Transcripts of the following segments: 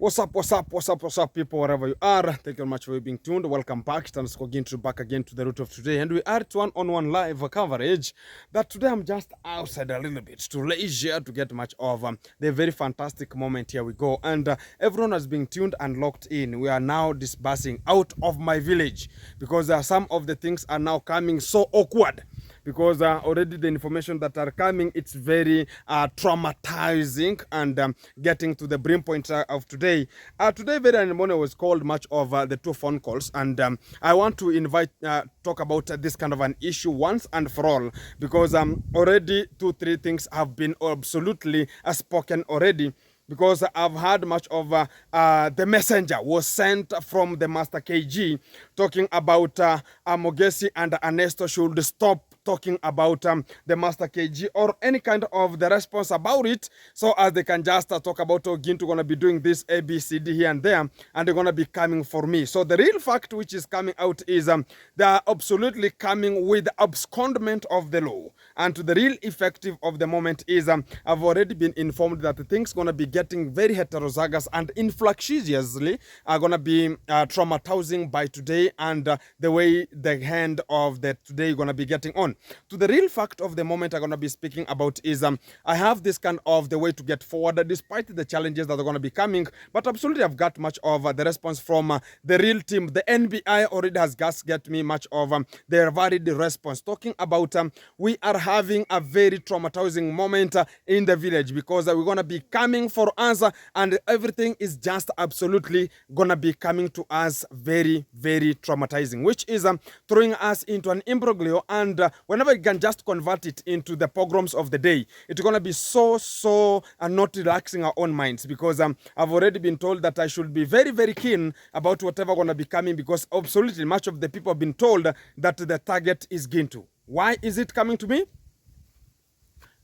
What's up, people, wherever you are. Thank you very much for being tuned. Welcome back. Thanks for getting back again to the root of today. And we are at one-on-one live coverage. That today I'm just outside a little bit to leisure to get much of the very fantastic moment. Here we go. And everyone has been tuned and locked in. We are now dispersing out of my village because some of the things are now coming so awkward. Because already the information that are coming, it's very traumatizing and getting to the brim point of today. Today, very early morning was called much of the two phone calls, and I want to talk about this kind of an issue once and for all, because already 2-3 things have been absolutely spoken already. Because I've heard much of the messenger was sent from the Master KG talking about Mogesi and Ernesto should stop talking about the Master KG or any kind of the response about it, so as they can just talk about Gintu gonna be doing this ABCD here and there, and they're gonna be coming for me. So the real fact which is coming out is they are absolutely coming with abscondment of the law, and to the real effective of the moment is I've already been informed that the things gonna be getting very heterozygous and influxiously are gonna be traumatizing by today, and the way the hand of the today gonna be getting on. To the real fact of the moment I'm going to be speaking about is I have this kind of the way to get forward despite the challenges that are going to be coming, but absolutely I've got much of the response from the real team. The NBI already has get me much of their varied response, talking about we are having a very traumatizing moment in the village, because we're going to be coming for us, and everything is just absolutely going to be coming to us very, very traumatizing, which is throwing us into an imbroglio, and whenever you can just convert it into the pogroms of the day, it's going to be so not relaxing our own minds, because I've already been told that I should be very, very keen about whatever going to be coming, because absolutely much of the people have been told that the target is Gintu. Why is it coming to me?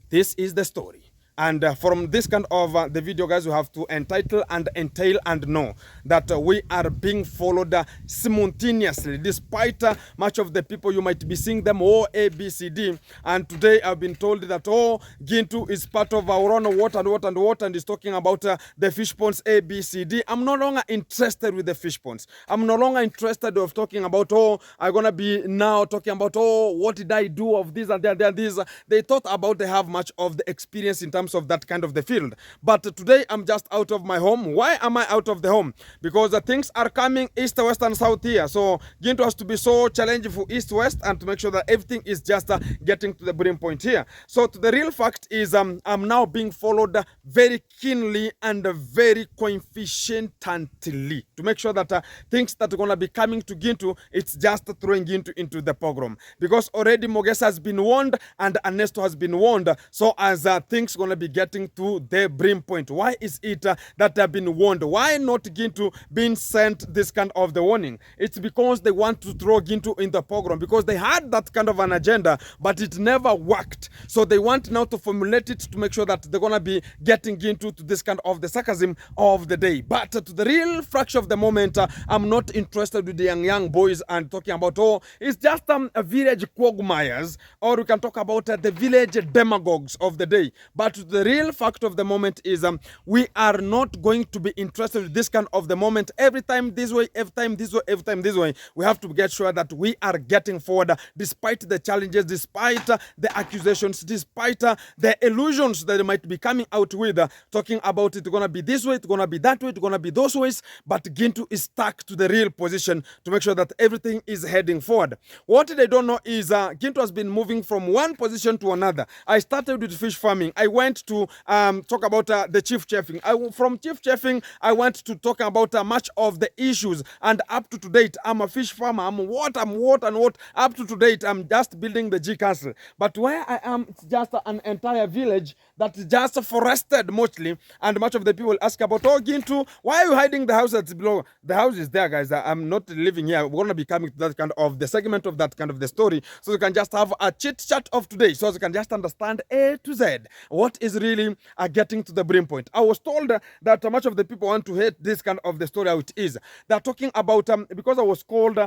This is the story. And from this kind of the video, guys, we have to entail and know that we are being followed simultaneously, despite much of the people, you might be seeing them, A, B, C, D. And today I've been told that, Gintu is part of our own what, and is talking about the fish ponds A, B, C, D. I'm no longer interested with the fish ponds. I'm no longer interested of talking about, I'm going to be now talking about, what did I do of this and that, this. They thought about they have much of the experience in terms of that kind of the field. But today I'm just out of my home. Why am I out of the home? Because the things are coming east, west, and south here. So Gintu has to be so challenging for east, west, and to make sure that everything is just getting to the brim point here. So to the real fact is I'm now being followed very keenly and very coefficiently to make sure that things that are going to be coming to Gintu, it's just throwing Gintu into the pogrom. Because already Mogesa has been warned and Ernesto has been warned. So as things going to be getting to the brim point. Why is it that they've been warned? Why not Gintu being sent this kind of the warning? It's because they want to throw Gintu in the pogrom, because they had that kind of an agenda, but it never worked. So they want now to formulate it to make sure that they're going to be getting Gintu to this kind of the sarcasm of the day. But to the real fraction of the moment, I'm not interested with the young boys and talking about, it's just a village quagmires, or we can talk about the village demagogues of the day. But the real fact of the moment is we are not going to be interested in this kind of the moment. Every time this way, every time this way, every time this way. We have to get sure that we are getting forward despite the challenges, despite the accusations, despite the illusions that they might be coming out with, talking about it's going to be this way, it's going to be that way, it's going to be those ways. But Gintu is stuck to the real position to make sure that everything is heading forward. What they don't know is Gintu has been moving from one position to another. I started with fish farming. I went to talk about the chief chefing. From chief chefing, I went to talk about much of the issues, and up to date, I'm a fish farmer. I'm what. Up to date, I'm just building the G castle. But where I am, it's just an entire village that's just forested mostly, and much of the people ask about, Gintu, why are you hiding the house that's below? The house is there, guys. I'm not living here. We're gonna be coming to that kind of the segment of that kind of the story, so you can just have a chit chat of today, so you can just understand A to Z what is really getting to the brim point. I was told that much of the people want to hate this kind of the story how it is. They're talking about, because I was called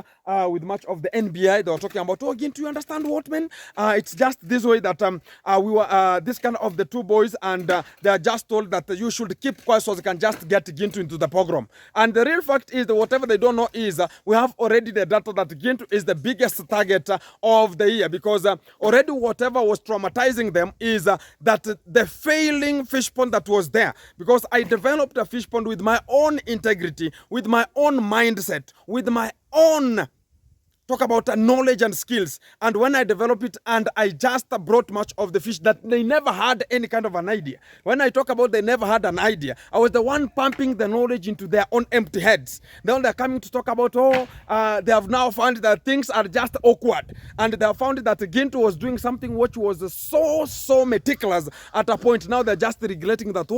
with much of the NBI, they were talking about, Gintu, you understand what, man? It's just this way that we were, this kind of the two two boys, and they are just told that you should keep quiet so they can just get Gintu into the pogrom. And the real fact is that whatever they don't know is we have already the data that Gintu is the biggest target of the year, because already whatever was traumatizing them is that the failing fish pond that was there, because I developed a fish pond with my own integrity, with my own mindset, with my own talk about knowledge and skills. And when I developed it, and I just brought much of the fish that they never had any kind of an idea. When I talk about they never had an idea, I was the one pumping the knowledge into their own empty heads. Then they're coming to talk about, they have now found that things are just awkward. And they have found that Gintu was doing something which was so meticulous at a point. Now they're just regretting that,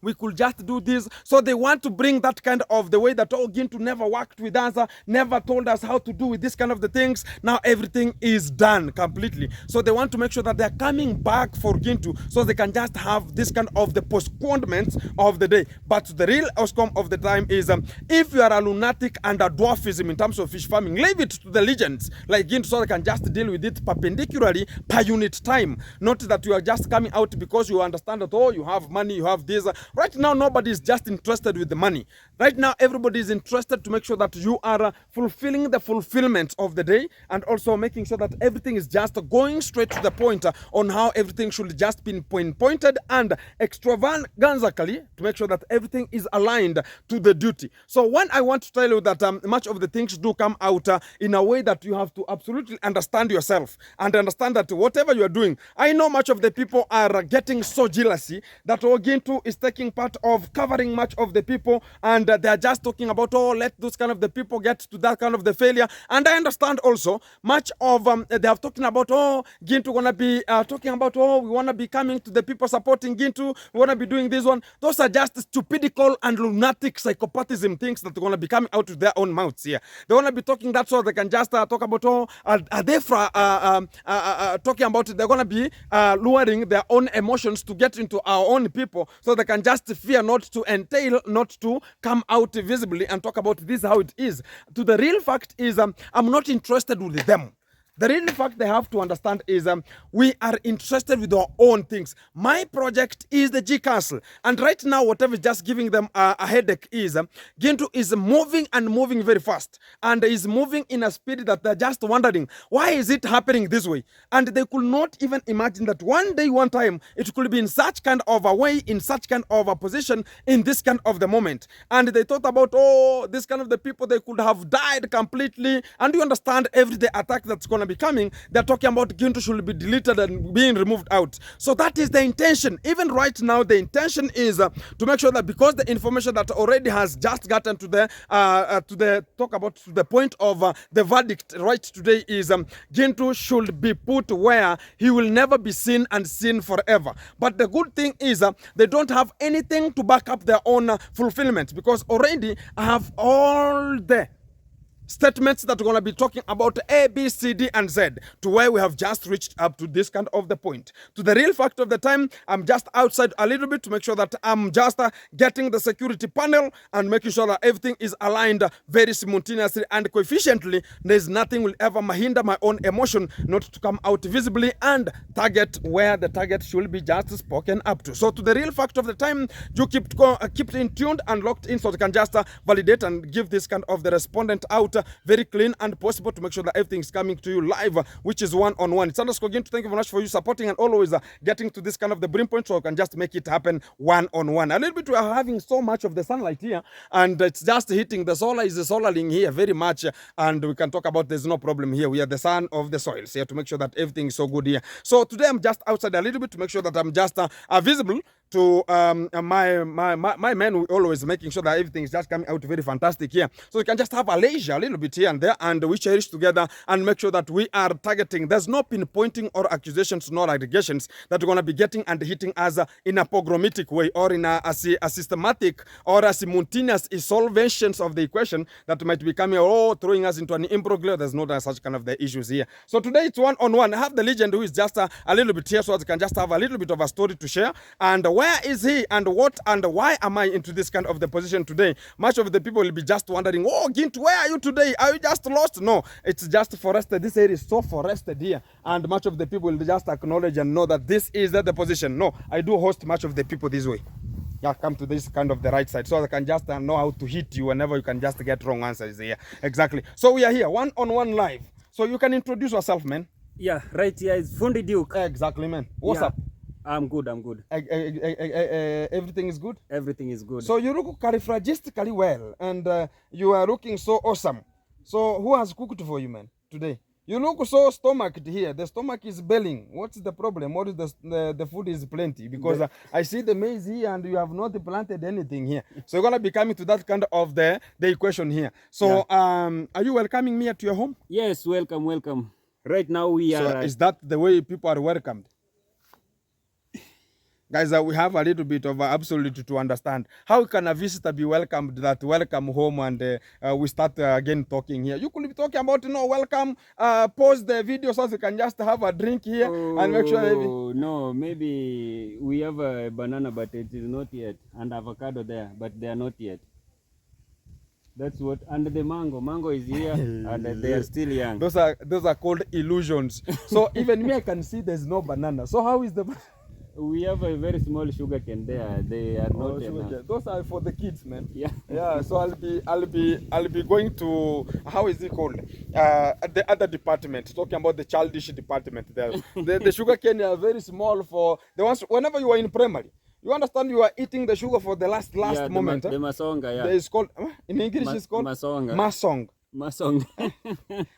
we could just do this. So they want to bring that kind of the way that, Gintu never worked with us, never told us how to do with this kind of the things. Now everything is done completely. So they want to make sure that they're coming back for Gintu so they can just have this kind of the postponements of the day. But the real outcome of the time is if you are a lunatic and a dwarfism in terms of fish farming, leave it to the legends like Gintu so they can just deal with it perpendicularly per unit time. Not that you are just coming out because you understand that, you have money, you have this. Right now, nobody is just interested with the money. Right now, everybody is interested to make sure that you are fulfilling the fulfillment of the day, and also making sure that everything is just going straight to the point on how everything should just be pinpointed and extravagantly to make sure that everything is aligned to the duty. So when I want to tell you that much of the things do come out in a way that you have to absolutely understand yourself and understand that whatever you are doing, I know much of the people are getting so jealousy that Gintu is taking part of covering much of the people, and they are just talking about, let those kind of the people get to that kind of the failure. And I understand also much of they are talking about, Gintu gonna be talking about, we wanna be coming to the people supporting Gintu, we wanna be doing this one. Those are just stupidical and lunatic psychopathism things that are gonna be coming out of their own mouths here. They wanna be talking that so they can just talk about, are they talking about they're gonna be luring their own emotions to get into our own people so they can just fear not to entail, not to come out visibly and talk about this how it is. To the real fact is I'm not interested with them. The real fact they have to understand is we are interested with our own things. My project is the G Castle. And right now, whatever is just giving them a headache is Gintu is moving and moving very fast. And is moving in a speed that they're just wondering, why is it happening this way? And they could not even imagine that one day, one time, it could be in such kind of a way, in such kind of a position, in this kind of the moment. And they thought about, this kind of the people, they could have died completely. And you understand everyday attack that's going to be coming, they're talking about Gintu should be deleted and being removed out. So that is the intention. Even right now, the intention is to make sure that because the information that already has just gotten to the to the point of the verdict right today is Gintu should be put where he will never be seen and seen forever. But the good thing is they don't have anything to back up their own fulfillment, because already I have all the statements that are going to be talking about A, B, C, D, and Z to where we have just reached up to this kind of the point. To the real fact of the time, I'm just outside a little bit to make sure that I'm just getting the security panel and making sure that everything is aligned very simultaneously and coefficiently. There's nothing will ever hinder my own emotion not to come out visibly and target where the target should be just spoken up to. So to the real fact of the time, you keep in tuned and locked in so you can just validate and give this kind of the respondent out very clean and possible to make sure that everything is coming to you live, which is one-on-one. It's underscore again to thank you very much for you supporting and always getting to this kind of the brim point so I can just make it happen one-on-one. A little bit, we are having so much of the sunlight here and it's just hitting the solar is the solaring here very much, and we can talk about there's no problem here. We are the sun of the soils here to make sure that everything is so good here. So today I'm just outside a little bit to make sure that I'm just visible to my men, always making sure that everything is just coming out very fantastic here. So we can just have a leisure a little bit here and there, and we cherish together and make sure that we are targeting. There's no pinpointing or accusations, nor allegations that we're going to be getting and hitting us in a pogromitic way or in a systematic or a simultaneous solvations of the equation that might be coming throwing us into an imbroglio. There's no such kind of the issues here. So today it's one-on-one. I have the legend who is just a little bit here so that I can just have a little bit of a story to share. And where is he and what and why am I into this kind of the position today? Much of the people will be just wondering, oh, Gint, where are you today? Are you just lost? No, it's just forested. This area is so forested here, and much of the people will just acknowledge and know that this is the position. No, I do host much of the people this way. Yeah, come to this kind of the right side, so I can just know how to hit you whenever you can just get wrong answers here. Exactly. So we are here, one-on-one live. So you can introduce yourself, man. Yeah, right here is Fundi Duke. Exactly, man. What's up? I'm good. Everything is good? Everything is good. So you look characteristically well, and you are looking so awesome. So who has cooked for you, man, today? You look so stomached here. The stomach is belling. What's the problem? What is the food is plenty? Because I see the maize here and you have not planted anything here. So you're going to be coming to that kind of the equation here. So are you welcoming me to your home? Yes, welcome. Right now we are... So is that the way people are welcomed? Guys, we have a little bit of absolute to understand. How can a visitor be welcomed that welcome home and we start again talking here? You could be talking about, welcome, pause the video so you can just have a drink here and make sure... Oh, no, maybe we have a banana, but it is not yet. And avocado there, but they are not yet. That's what, and the mango is here, and they are still young. Those are called illusions. So even me, I can see there's no banana. So how is the... We have a very small sugar cane there. They are not enough. Those are for the kids, man. Yeah. Yeah. So I'll be going to, how is it called? The other department, talking about the childish department there. The sugar cane are very small for the ones. Whenever you are in primary, you understand you are eating the sugar for the last moment. The masonga, yeah. It's called in English. It's called masonga. Masong.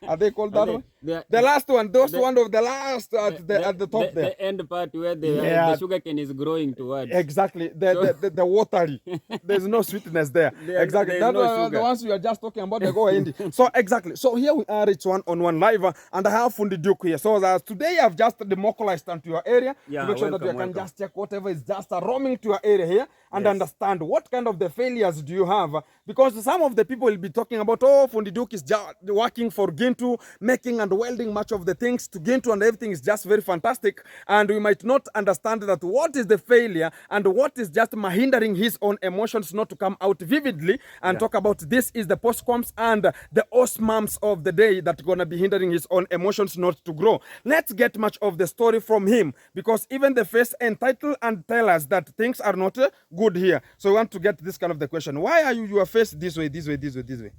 Are they called that one? The last one, one of the last at the top there. The end part where the sugar cane is growing towards. Exactly. The watery. There's no sweetness there. Exactly. That's the ones we are just talking about. They go in. So exactly. So here we are. It's one-on-one live, and I have Fundi Duke here. So today I've just democratized into your area to make sure that you can just check whatever is just roaming to your area here and understand what kind of the failures do you have, because some of the people will be talking about, oh, Fundi Duke is just working for Gintu, making and welding much of the things to Gintu, and everything is just very fantastic, and we might not understand that what is the failure and what is just hindering his own emotions not to come out vividly and talk about this is the postcoms and the osmams of the day that gonna be hindering his own emotions not to grow. Let's get much of the story from him, because even the face entitle and tell us that things are not good here. So we want to get this kind of the question. Why are your face this way?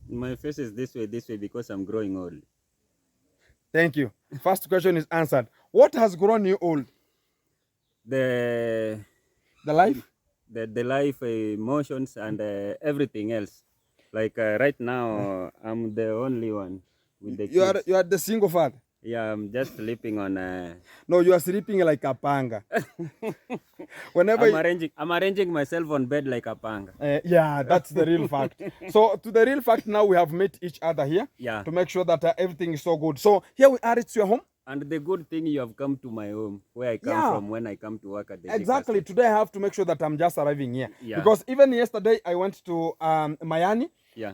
My face is this way because I'm growing old. Thank you. First question is answered. What has grown you old? The life? The life, emotions, and everything else. Like right now, I'm the only one with the kids. You are the single father? Yeah, I'm just sleeping on... No, you are sleeping like a panga. Whenever I'm arranging myself on bed like a panga. Yeah, that's the real fact. So to the real fact, now we have met each other here to make sure that everything is so good. So here we are, it's your home. And the good thing, you have come to my home, where I come from when I come to work at the Exactly. Today I have to make sure that I'm just arriving here. Because even yesterday I went to Miami.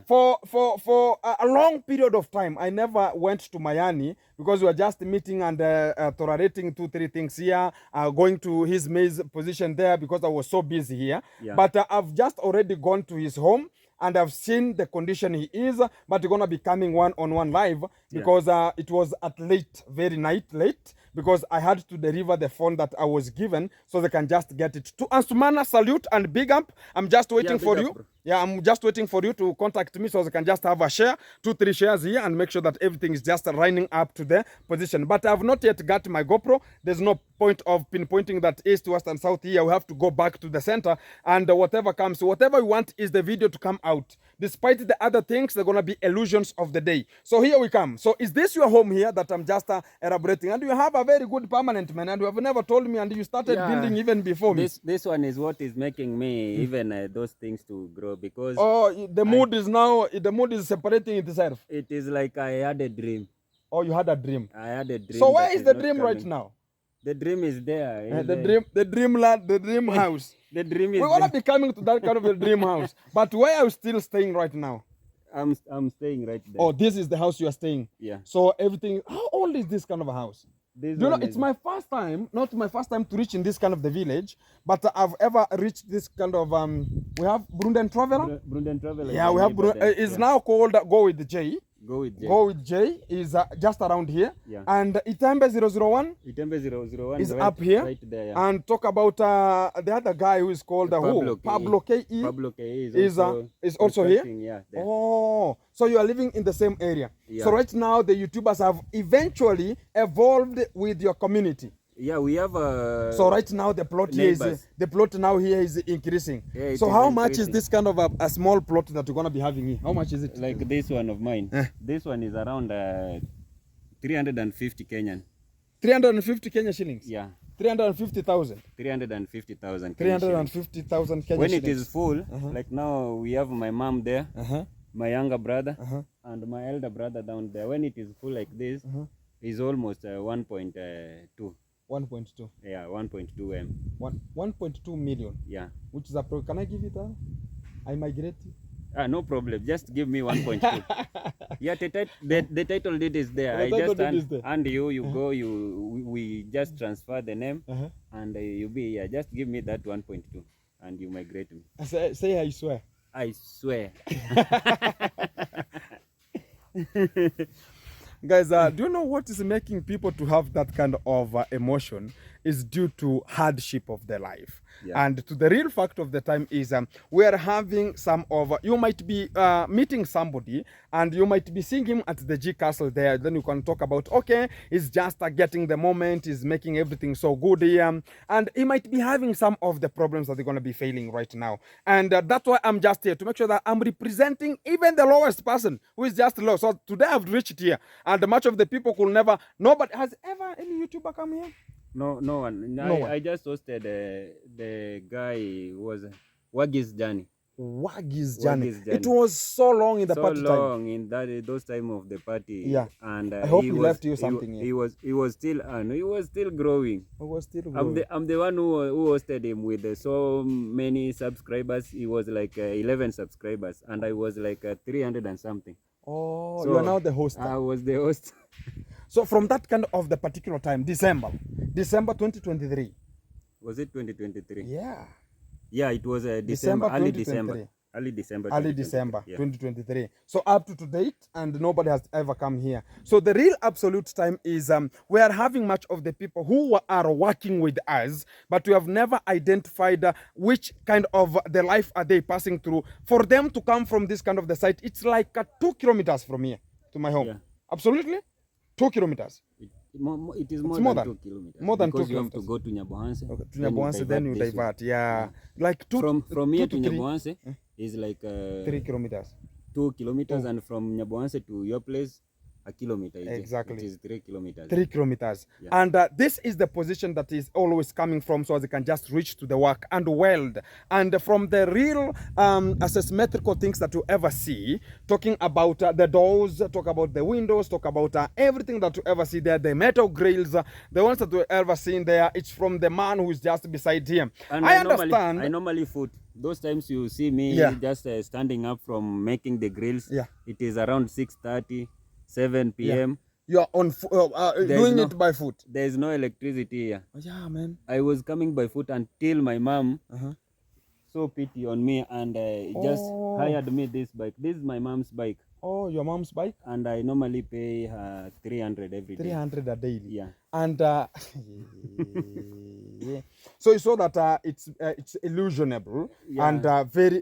For a long period of time, I never went to Miami because we were just meeting and tolerating 2-3 things here, going to his maize position there because I was so busy here. But I've just already gone to his home and I've seen the condition he is, but we're going to be coming one-on-one live because it was at late, very late, because I had to deliver the phone that I was given so they can just get it. To Ansumana, salute and big up. I'm just waiting for you. Yeah, I'm just waiting for you to contact me so they can just have a share, 2-3 shares here and make sure that everything is just lining up to the position. But I have not yet got my GoPro. There's no point of pinpointing that east, west, and south here. We have to go back to the center and whatever comes, whatever we want is the video to come out. Despite the other things, they're going to be illusions of the day. So here we come. So is this your home here that I'm just elaborating? And you have a very good permanent man and you have never told me and you started building even before me. This one is what is making me even those things to grow. Because the mood is separating itself. It is like I had a dream. Oh, you had a dream. I had a dream. So where is the dream right now? The dream is there. The dream house. The dream is. We want to be coming to that kind of a dream house. But where are you still staying right now? I'm staying right there. Oh, this is the house you are staying. Yeah. So everything. How old is this kind of a house? This Do you know, one it's is my first time, not my first time to reach in this kind of the village, but I've ever reached this kind of, we have Brunden Traveler. Brunden Traveler. Yeah, is we the have, neighbor there. it's Yeah. now called Go with J. Go with J. Go with J is just around here. Yeah. And Itembe 001 Itembe 001 is right, up here. right there. Yeah. And talk about the other guy who is called Pablo K.E. Pablo K.E. is also here. Yeah, there. Oh, so you are living in the same area. Yeah. So right now the YouTubers have eventually evolved with your community. Yeah, we have so right now the plot neighbors. here is the plot now here is increasing. Yeah, so how much is this kind of a small plot that you're gonna be having here? How much is it? Like this one of mine. This one is around 350 Kenyan. 350 Kenya shillings. Yeah. 350,000. 350,000. 350,000 Kenya when shillings. it is full, like now we have my mom there, my younger brother, and my elder brother down there. When it is full like this, it's almost 1.2. 1.2. Yeah, 1.2 M. 1.2 million. Yeah. Which is a pro. Can I give it I migrate? No problem. Just give me 1.2. Yeah, the title deed is there. I just hand you go. We just transfer the name, and you be here. Just give me that 1.2, and you migrate me. Say I swear. I swear. Guys, do you know what is making people to have that kind of emotion is due to hardship of their life. Yeah. And to the real fact of the time is we are having some of, you might be meeting somebody and you might be seeing him at the G Castle there. Then you can talk about, okay, he's just getting the moment, he's making everything so good here. And he might be having some of the problems that they're going to be failing right now. And that's why I'm just here to make sure that I'm representing even the lowest person who is just low. So today I've reached here and much of the people could never, nobody has ever any YouTuber come here? No one. I just hosted the guy was Wagi's journey. Wagi's journey. It was so long in the party time. So long in those time of the party. Yeah. And I hope he left you something. He was still growing. He was still growing. I'm the one who hosted him with so many subscribers. He was like 11 subscribers, and I was like 300 and something. Oh, so you are now the host. I was the host. So from that kind of the particular time, December 2023. Was it 2023? Yeah. Yeah, it was December, early December. Early December 2023. So up to date, and nobody has ever come here. So the real absolute time is we are having much of the people who are working with us, but we have never identified which kind of the life are they passing through. For them to come from this kind of the site, it's like 2 kilometers from here to my home. Yeah. Absolutely, 2 kilometers. It is more than 2 kilometers. More than 2 kilometers. You have to go to Nyabohanse. Okay, to Nyabohanse, then you divert. Yeah. Like from here to Nyabohanse is like 3 kilometers. 2 kilometers, and from Nyabohanse to your place, a kilometer. Exactly. It is 3 kilometers. 3 kilometers. Yeah. And this is the position that is always coming from, so they can just reach to the work and weld. And from the real asymmetrical things that you ever see, talking about the doors, talk about the windows, talk about everything that you ever see there, the metal grills, the ones that you ever seen there, it's from the man who is just beside him. And I normally foot. Those times you see me just standing up from making the grills, it is around 6:30. 7 p.m. You are on doing it by foot. There is no electricity here. Oh, yeah, man. I was coming by foot until my mom saw pity on me and just hired me this bike. This is my mom's bike. Oh, your mom's bike? And I normally pay her 300 every day. 300 a daily. Yeah. And so you saw that it's illusionable and very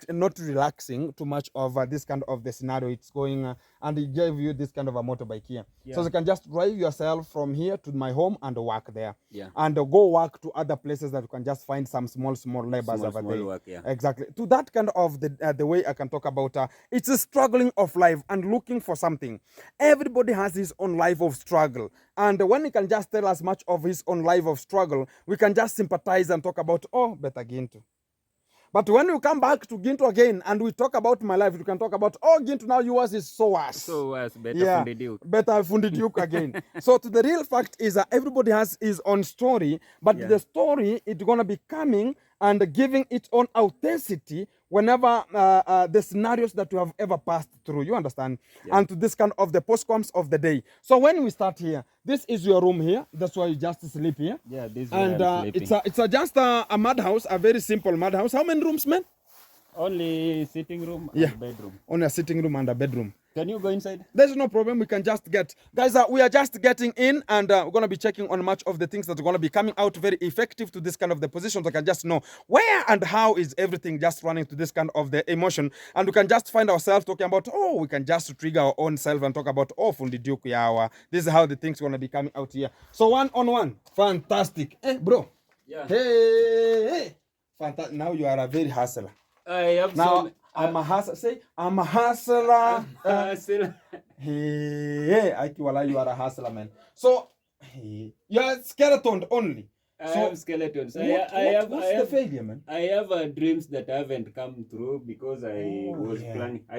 not relaxing too much of this kind of the scenario it's going and it gave you this kind of a motorbike here. So you can just drive yourself from here to my home and work there. And go work to other places that you can just find some small labors over there. Work, exactly. To that kind of the way I can talk about it's a struggling of life and looking for something. Everybody has his own life of struggle. And when he can just tell us much of his own life of struggle, we can just sympathize and talk about, oh, better Gintu. But when you come back to Gintu again and we talk about my life, you can talk about, oh, Gintu, now yours is so worse. So worse, better Fundiduke. Better Fundiduke again. So to the real fact is that everybody has his own story, but the story is going to be coming and giving its own authenticity whenever the scenarios that you have ever passed through, you understand, and to this kind of the postcoms of the day. So when we start here, this is your room here. That's why you just sleep here. Yeah, this is where I'm sleeping. It's just a madhouse, a very simple madhouse. How many rooms, man? Only sitting room and bedroom. Only a sitting room and a bedroom. Can you go inside? There's no problem. We can just get, guys. We are just getting in, and we're gonna be checking on much of the things that are gonna be coming out very effective to this kind of the positions. I can just know where and how is everything just running to this kind of the emotion, and we can just find ourselves talking about, oh, we can just trigger our own self and talk about, oh, Fundi Duke Yawa. This is how the things gonna be coming out here. So 1-on-1, fantastic, bro. Yeah. Hey, fantastic. Now you are a very hustler. I have Now I'm a hustler. Say I'm a hustler. Still. Hey, Akiwala, you are a hustler, man. So you are skeleton only. I have skeletons. What's the failure, man? I have dreams that haven't come through because I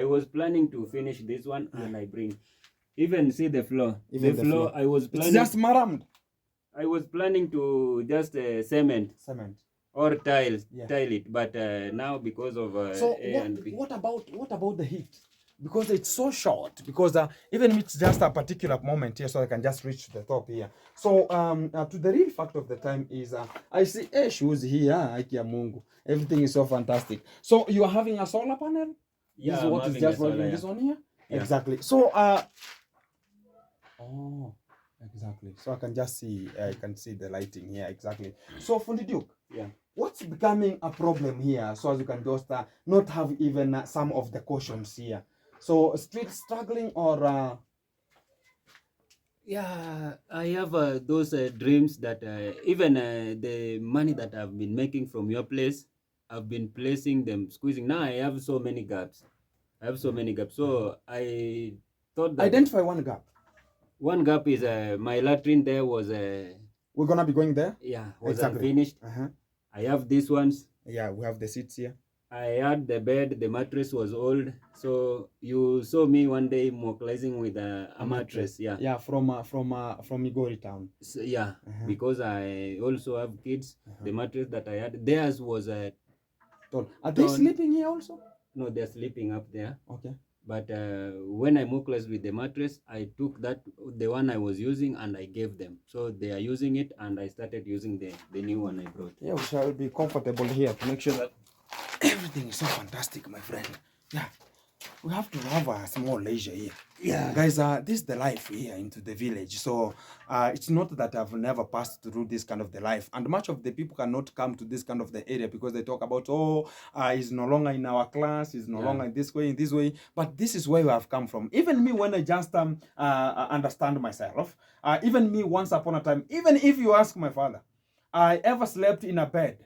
was planning to finish this one and I bring. Even see the floor. Even the floor. I was planning. It's just marammed. I was planning to just cement. Or tile it, but now because of so A and B. what about the heat? Because it's so short. Because even if it's just a particular moment here, so I can just reach the top here. So to the real fact of the time is I see shoes here. Aikia Mungu. Everything is so fantastic. So you are having a solar panel. Yeah, this is what is just running this one here. Yeah. Exactly. So exactly. So I can just see. I can see the lighting here. Exactly. So Fundi Duke. Yeah. What's becoming a problem here? So as you can just not have even some of the cautions here. So street struggling or yeah, I have those dreams that even the money that I've been making from your place, I've been placing them, squeezing. Now I have so many gaps. So I thought that identify one gap. One gap is my latrine there was we're gonna be going there. Yeah, was unfinished. I have these ones. Yeah, we have the seats here. I had the bed, the mattress was old. So you saw me one day mobilizing with a mattress. Yeah. Yeah, from Migori town. So, yeah, because I also have kids. The mattress that I had, theirs was a Are they sleeping here also? No, they're sleeping up there. Okay. But when I mobilized with the mattress, I took the one I was using, and I gave them. So they are using it, and I started using the new one I brought. Yeah, we shall be comfortable here to make sure that everything is so fantastic, my friend. Yeah, we have to have a small leisure here. Yeah, guys, this is the life here into the village. So it's not that I've never passed through this kind of the life, and much of the people cannot come to this kind of the area because they talk about, he's no longer in our class, he's no longer in this way. But this is where we have come from. Even me, when I just understand myself, even me, once upon a time, even if you ask my father, I ever slept in a bed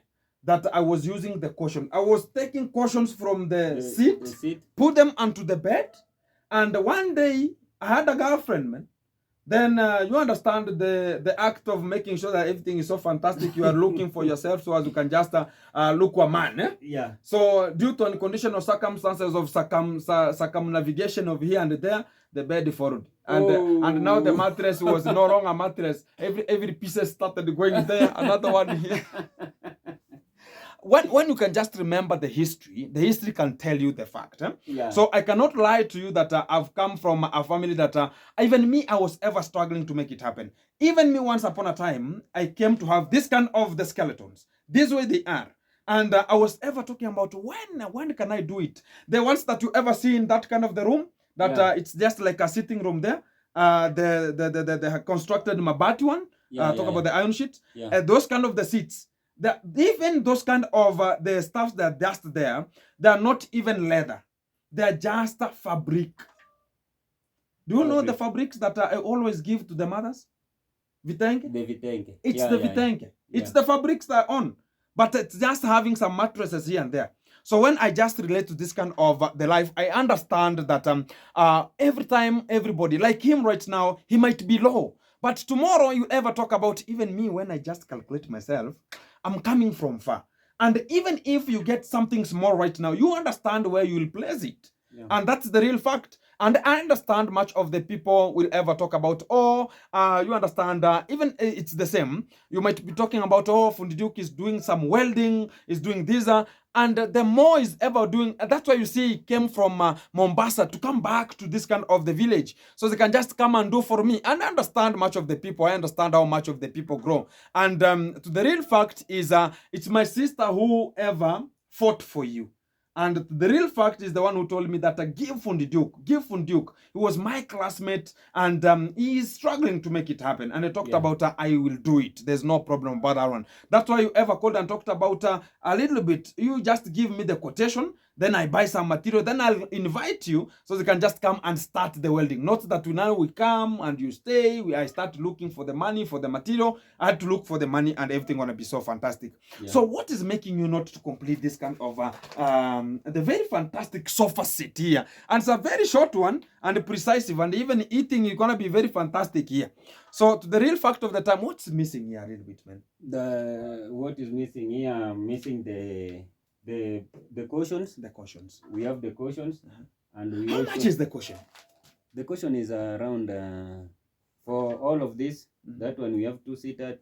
that I was using the cushion. I was taking cushions from the seat, put them onto the bed, and one day I had a girlfriend, man. Then you understand the act of making sure that everything is so fantastic. You are looking for yourself so as you can just look a man. Yeah. So due to unconditional circumstances of circumnavigation of here and there, the bed followed. And now the mattress was no longer a mattress. Every piece started going there. Another one here. When you can just remember the history can tell you the fact. Yeah. So I cannot lie to you that I've come from a family that even me, I was ever struggling to make it happen. Even me, once upon a time, I came to have this kind of the skeletons. This way they are. And I was ever talking about when can I do it? The ones that you ever see in that kind of the room, that it's just like a sitting room there. The constructed Mabati one. Talk about the iron sheet. Yeah. Those kind of the seats. Even those kind of the stuff that are just there, they are not even leather. They are just fabric. Do you know the fabrics that I always give to the mothers? Vitenge? The vitenge. It's the vitenge. Yeah. It's the fabrics that are on. But it's just having some mattresses here and there. So when I just relate to this kind of the life, I understand that every time everybody, like him right now, he might be low. But tomorrow you ever talk about even me when I just calculate myself, I'm coming from far. And even if you get something small right now, you understand where you will place it. Yeah. And that's the real fact. And I understand much of the people will ever talk about, you understand, even it's the same. You might be talking about, Fundi Duke is doing some welding, is doing this. And the more is ever doing, that's why you see he came from Mombasa to come back to this kind of the village, so they can just come and do for me. And I understand much of the people. I understand how much of the people grow. And to the real fact is, it's my sister who ever fought for you. And the real fact is the one who told me that give Funduke. He was my classmate, and he is struggling to make it happen. And I talked about I will do it. There's no problem about that one. That's why you ever called and talked about a little bit. You just give me the quotation, then I buy some material, then I'll invite you so they can just come and start the welding. Not that we come and you stay. I start looking for the money for the material. I had to look for the money, and everything gonna be so fantastic. So what is making you not to complete this kind of the very fantastic sofa set here? And it's a very short one and precise, and even eating is gonna be very fantastic here. So to the real fact of the time, what's missing here a little bit, man? What is missing here? Missing the cushions. The cushions. We have the cushions, and we how much is the cushion? The cushion is around for all of this. That one we have two-seater.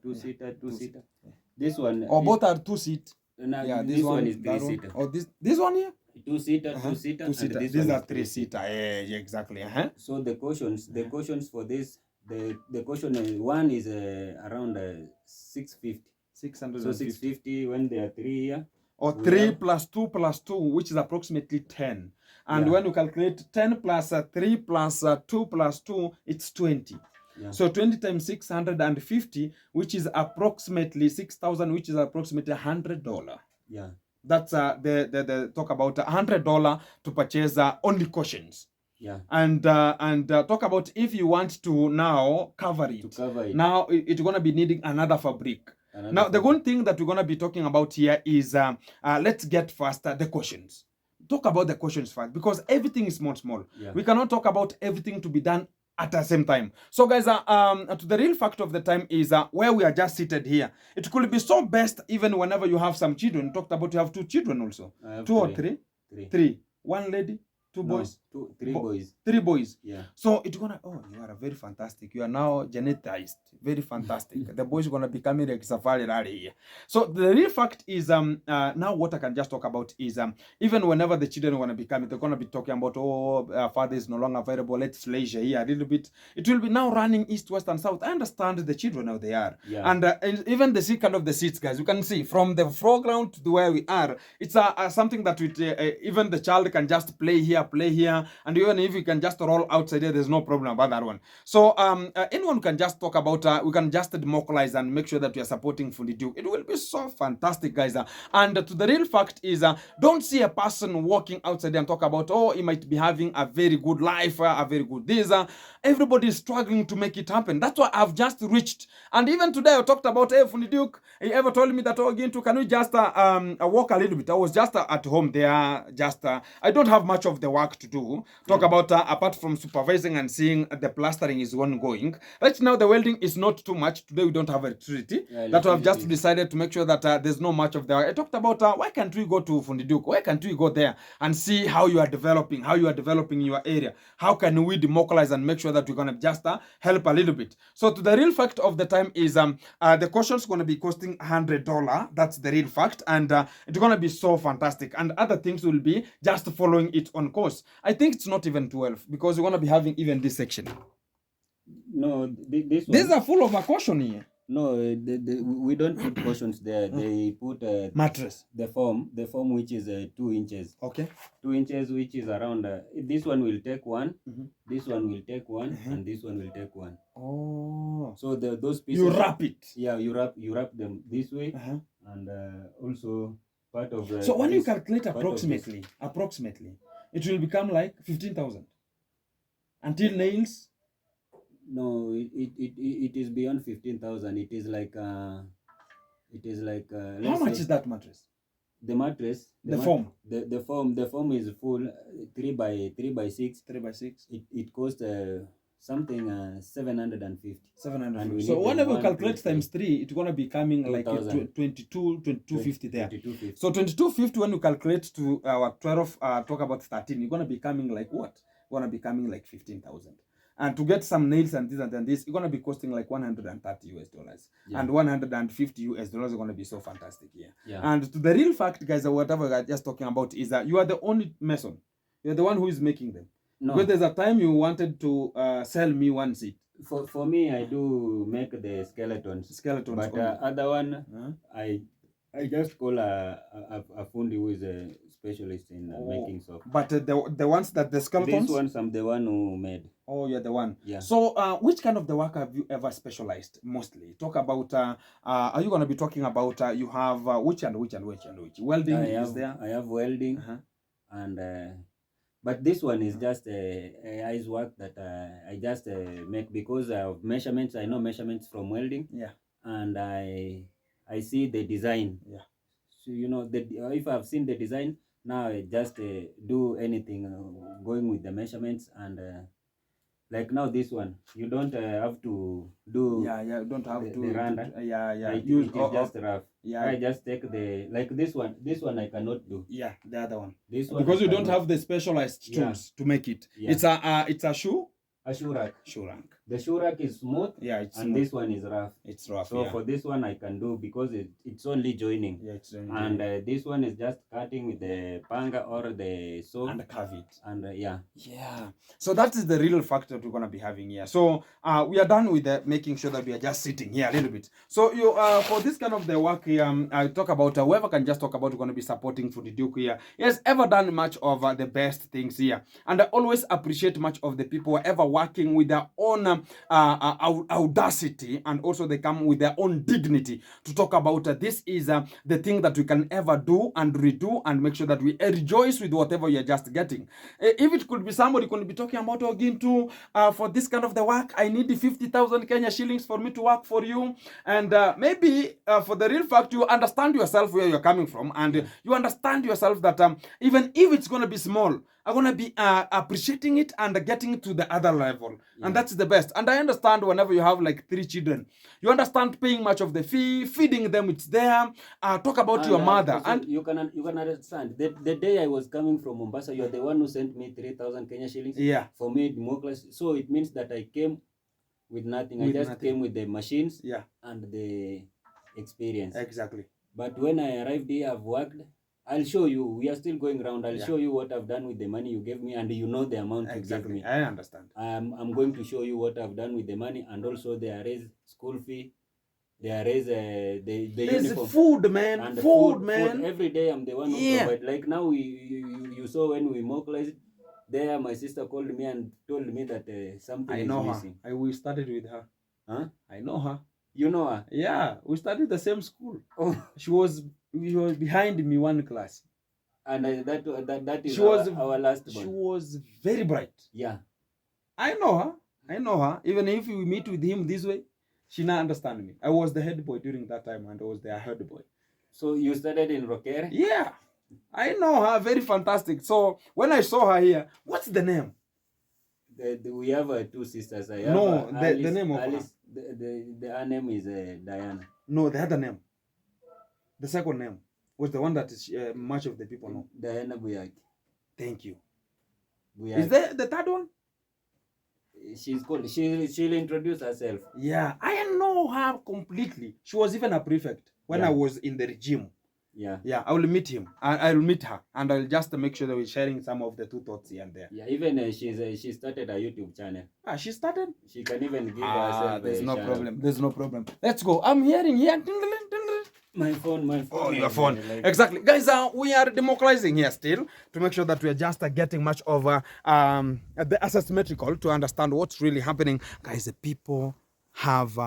This one. Or both are two-seat. Yeah, this one is three-seater. Or this one here? Two-seater. Two-seater. These are three-seater. Yeah, exactly. So the cushions for this, the cushion one is around 650. 650. So 650 when there are three here. Or 3 plus 2 plus 2, which is approximately 10. And when you calculate 10 plus 3 plus 2 plus 2, it's 20. So 20 times 650, which is approximately 6,000, which is approximately $100. That's the talk about $100 to purchase only cushions. And talk about if you want to now cover it. Now it's gonna be needing another fabric. Now, the one thing that we're going to be talking about here is, let's get faster the cushions. Talk about the cushions first, because everything is small. We cannot talk about everything to be done at the same time. So, guys, to the real fact of the time is where we are just seated here. It could be so best even whenever you have some children. Talked about you have 2 children also. 2 or 3? 3. 1 lady, 2 boys? 3 boys. 3 boys. Yeah. So it's gonna, you are very fantastic. You are now genetized. Very fantastic. The boys are gonna be coming like safari rally here. So the real fact is, now what I can just talk about is, even whenever the children want to be coming, they're gonna be talking about, father is no longer available. Let's leisure here a little bit. It will be now running east, west, and south. I understand the children how they are, and even the kind of the seats, guys. You can see from the foreground to where we are. It's something that even the child can just play here, and even if you can just roll outside here, there's no problem about that one. So anyone can just talk about, we can just democratize and make sure that we are supporting Funduke. It will be so fantastic, guys. And to the real fact is, don't see a person walking outside and talk about, he might be having a very good life, a very good this. Everybody is struggling to make it happen. That's why I've just reached. And even today I talked about, Funduke, he ever told me that, Gintu, can we just walk a little bit? I was just at home there, I don't have much of the work to do. Talk about, apart from supervising and seeing the plastering is ongoing. Right now the welding is not too much. Today we don't have electricity. That I've just decided to make sure that there's no much of the work. I talked about, why can't we go to Funduke? Why can't we go there and see how you are developing your area? How can we democratize and make sure that we're going to just help a little bit? So to the real fact of the time is, the cushions going to be costing $100. That's the real fact. And it's going to be so fantastic. And other things will be just following it on course. I think it's not even 12, because we're going to be having even this section. No, these are full of a cushion here. No, we don't put cushions there. They put mattress. The foam which is 2 inches. Okay. 2 inches, which is around. This one will take 1. This one will take 1, and this one will take 1. Oh. So those pieces. You wrap it. Yeah, you wrap them this way, and also part of. So when you calculate approximately, it will become like 15,000 until nails. No, it is beyond 15,000. It is like how much is that mattress? The mattress, the foam. The foam is full 3 by 6. 3 by 6. It costs something 750. 750. So whenever you calculate times 3, it's gonna be coming like 2250 there. 2250. So 2250 when you calculate to our 12, talk about 13, you're gonna be coming like what? Gonna be coming like 15,000. And to get some nails and this, it's gonna be costing like $130 Yeah. and $150 is gonna be so fantastic here. Yeah. And to the real fact, guys, whatever we're just talking about is that you are the only mason. You're the one who is making them. No. Because there's a time you wanted to sell me one seat. For me, I do make the skeletons. But other one, I just call a fundi who is a specialist in making soap. But the ones that the skeletons? These ones, I'm the one who made. Oh, you're the one. Yeah. So, which kind of the work have you ever specialized mostly? Talk about. Are you going to be talking about? You have which? Welding is there. I have welding, and but this one is just eyes work that I just make because of measurements. I know measurements from welding. Yeah. And I see the design. Yeah. So if I've seen the design, now I just do anything going with the measurements and like now this one, you don't have to do. Yeah, you don't have the to. randa. It is just rough. Yeah. I just take the like this one. This one I cannot do. Yeah, the other one. This one because you don't have the specialized tools to make it. Yeah. It's a shoe. A shoe rack. Shoe rack. The shoe rack is smooth. Yeah, it's and smooth. This one is rough. It's rough. So for this one I can do because it's only joining. Yeah, it's joining. And this one is just cutting with the panga or the saw and carve it. And yeah. Yeah. So that is the real factor we're gonna be having here. So we are done with making sure that we are just sitting here a little bit. So you for this kind of the work here, I talk about whoever can just talk about we're gonna be supporting for the Duke here. He has ever done much of the best things here, and I always appreciate much of the people who are ever working with their own audacity, and also they come with their own dignity to talk about this is the thing that we can ever do and redo and make sure that we rejoice with whatever you're just getting. If it could be somebody could be talking about again to for this kind of the work, I need the 50,000 Kenya shillings for me to work for you, and maybe for the real fact you understand yourself where you're coming from, and you understand yourself that even if it's going to be small, I'm going to be appreciating it and getting to the other level. Yeah. And that's the best. And I understand whenever you have like 3 children, you understand paying much of the fee, feeding them, it's there. Talk about your mother. And you can understand. The day I was coming from Mombasa, you're the one who sent me 3,000 Kenya shillings. Yeah. For me, democracy. So it means that I came with nothing. I just came with the machines. Yeah. And the experience. Exactly. But when I arrived here, I've worked. I'll show you. We are still going around. I'll show you what I've done with the money you gave me, and you know the amount you gave me. I understand. I'm going to show you what I've done with the money, and also there is school fee. There is the uniform. Food, man. And food, man. Food. Every day I'm the one who provide. Like now you saw when we mobilized. There, my sister called me and told me that something is missing. We started with her. Huh? I know her. You know her? Yeah, we studied the same school. Oh, she was behind me one class. And that is our last one. She was very bright. Yeah. I know her. Even if we meet with him this way, she not understand me. I was the head boy during that time, and I was their head boy. So you studied in Rokere? Yeah. I know her. Very fantastic. So when I saw her here, what's the name? We have 2 sisters. I have the name of Alice. Her name is Diana. No, the other name. The second name was the one that is much of the people know. Diana Buyaki. Thank you. Buyaki. Is there the third one? She's called. She'll introduce herself. Yeah, I know her completely. She was even a prefect when I was in the regime. Yeah. Yeah, I will meet him. I'll meet her, and I'll just make sure that we're sharing some of the 2 thoughts here and there. Yeah, even she started a YouTube channel. She started? She can even give herself there's no channel. problem. There's no problem. Let's go. I'm hearing here. My phone. Oh, your phone. Exactly. Guys, we are democratizing here still to make sure that we are just getting much of the asymmetrical to understand what's really happening. Guys, the people have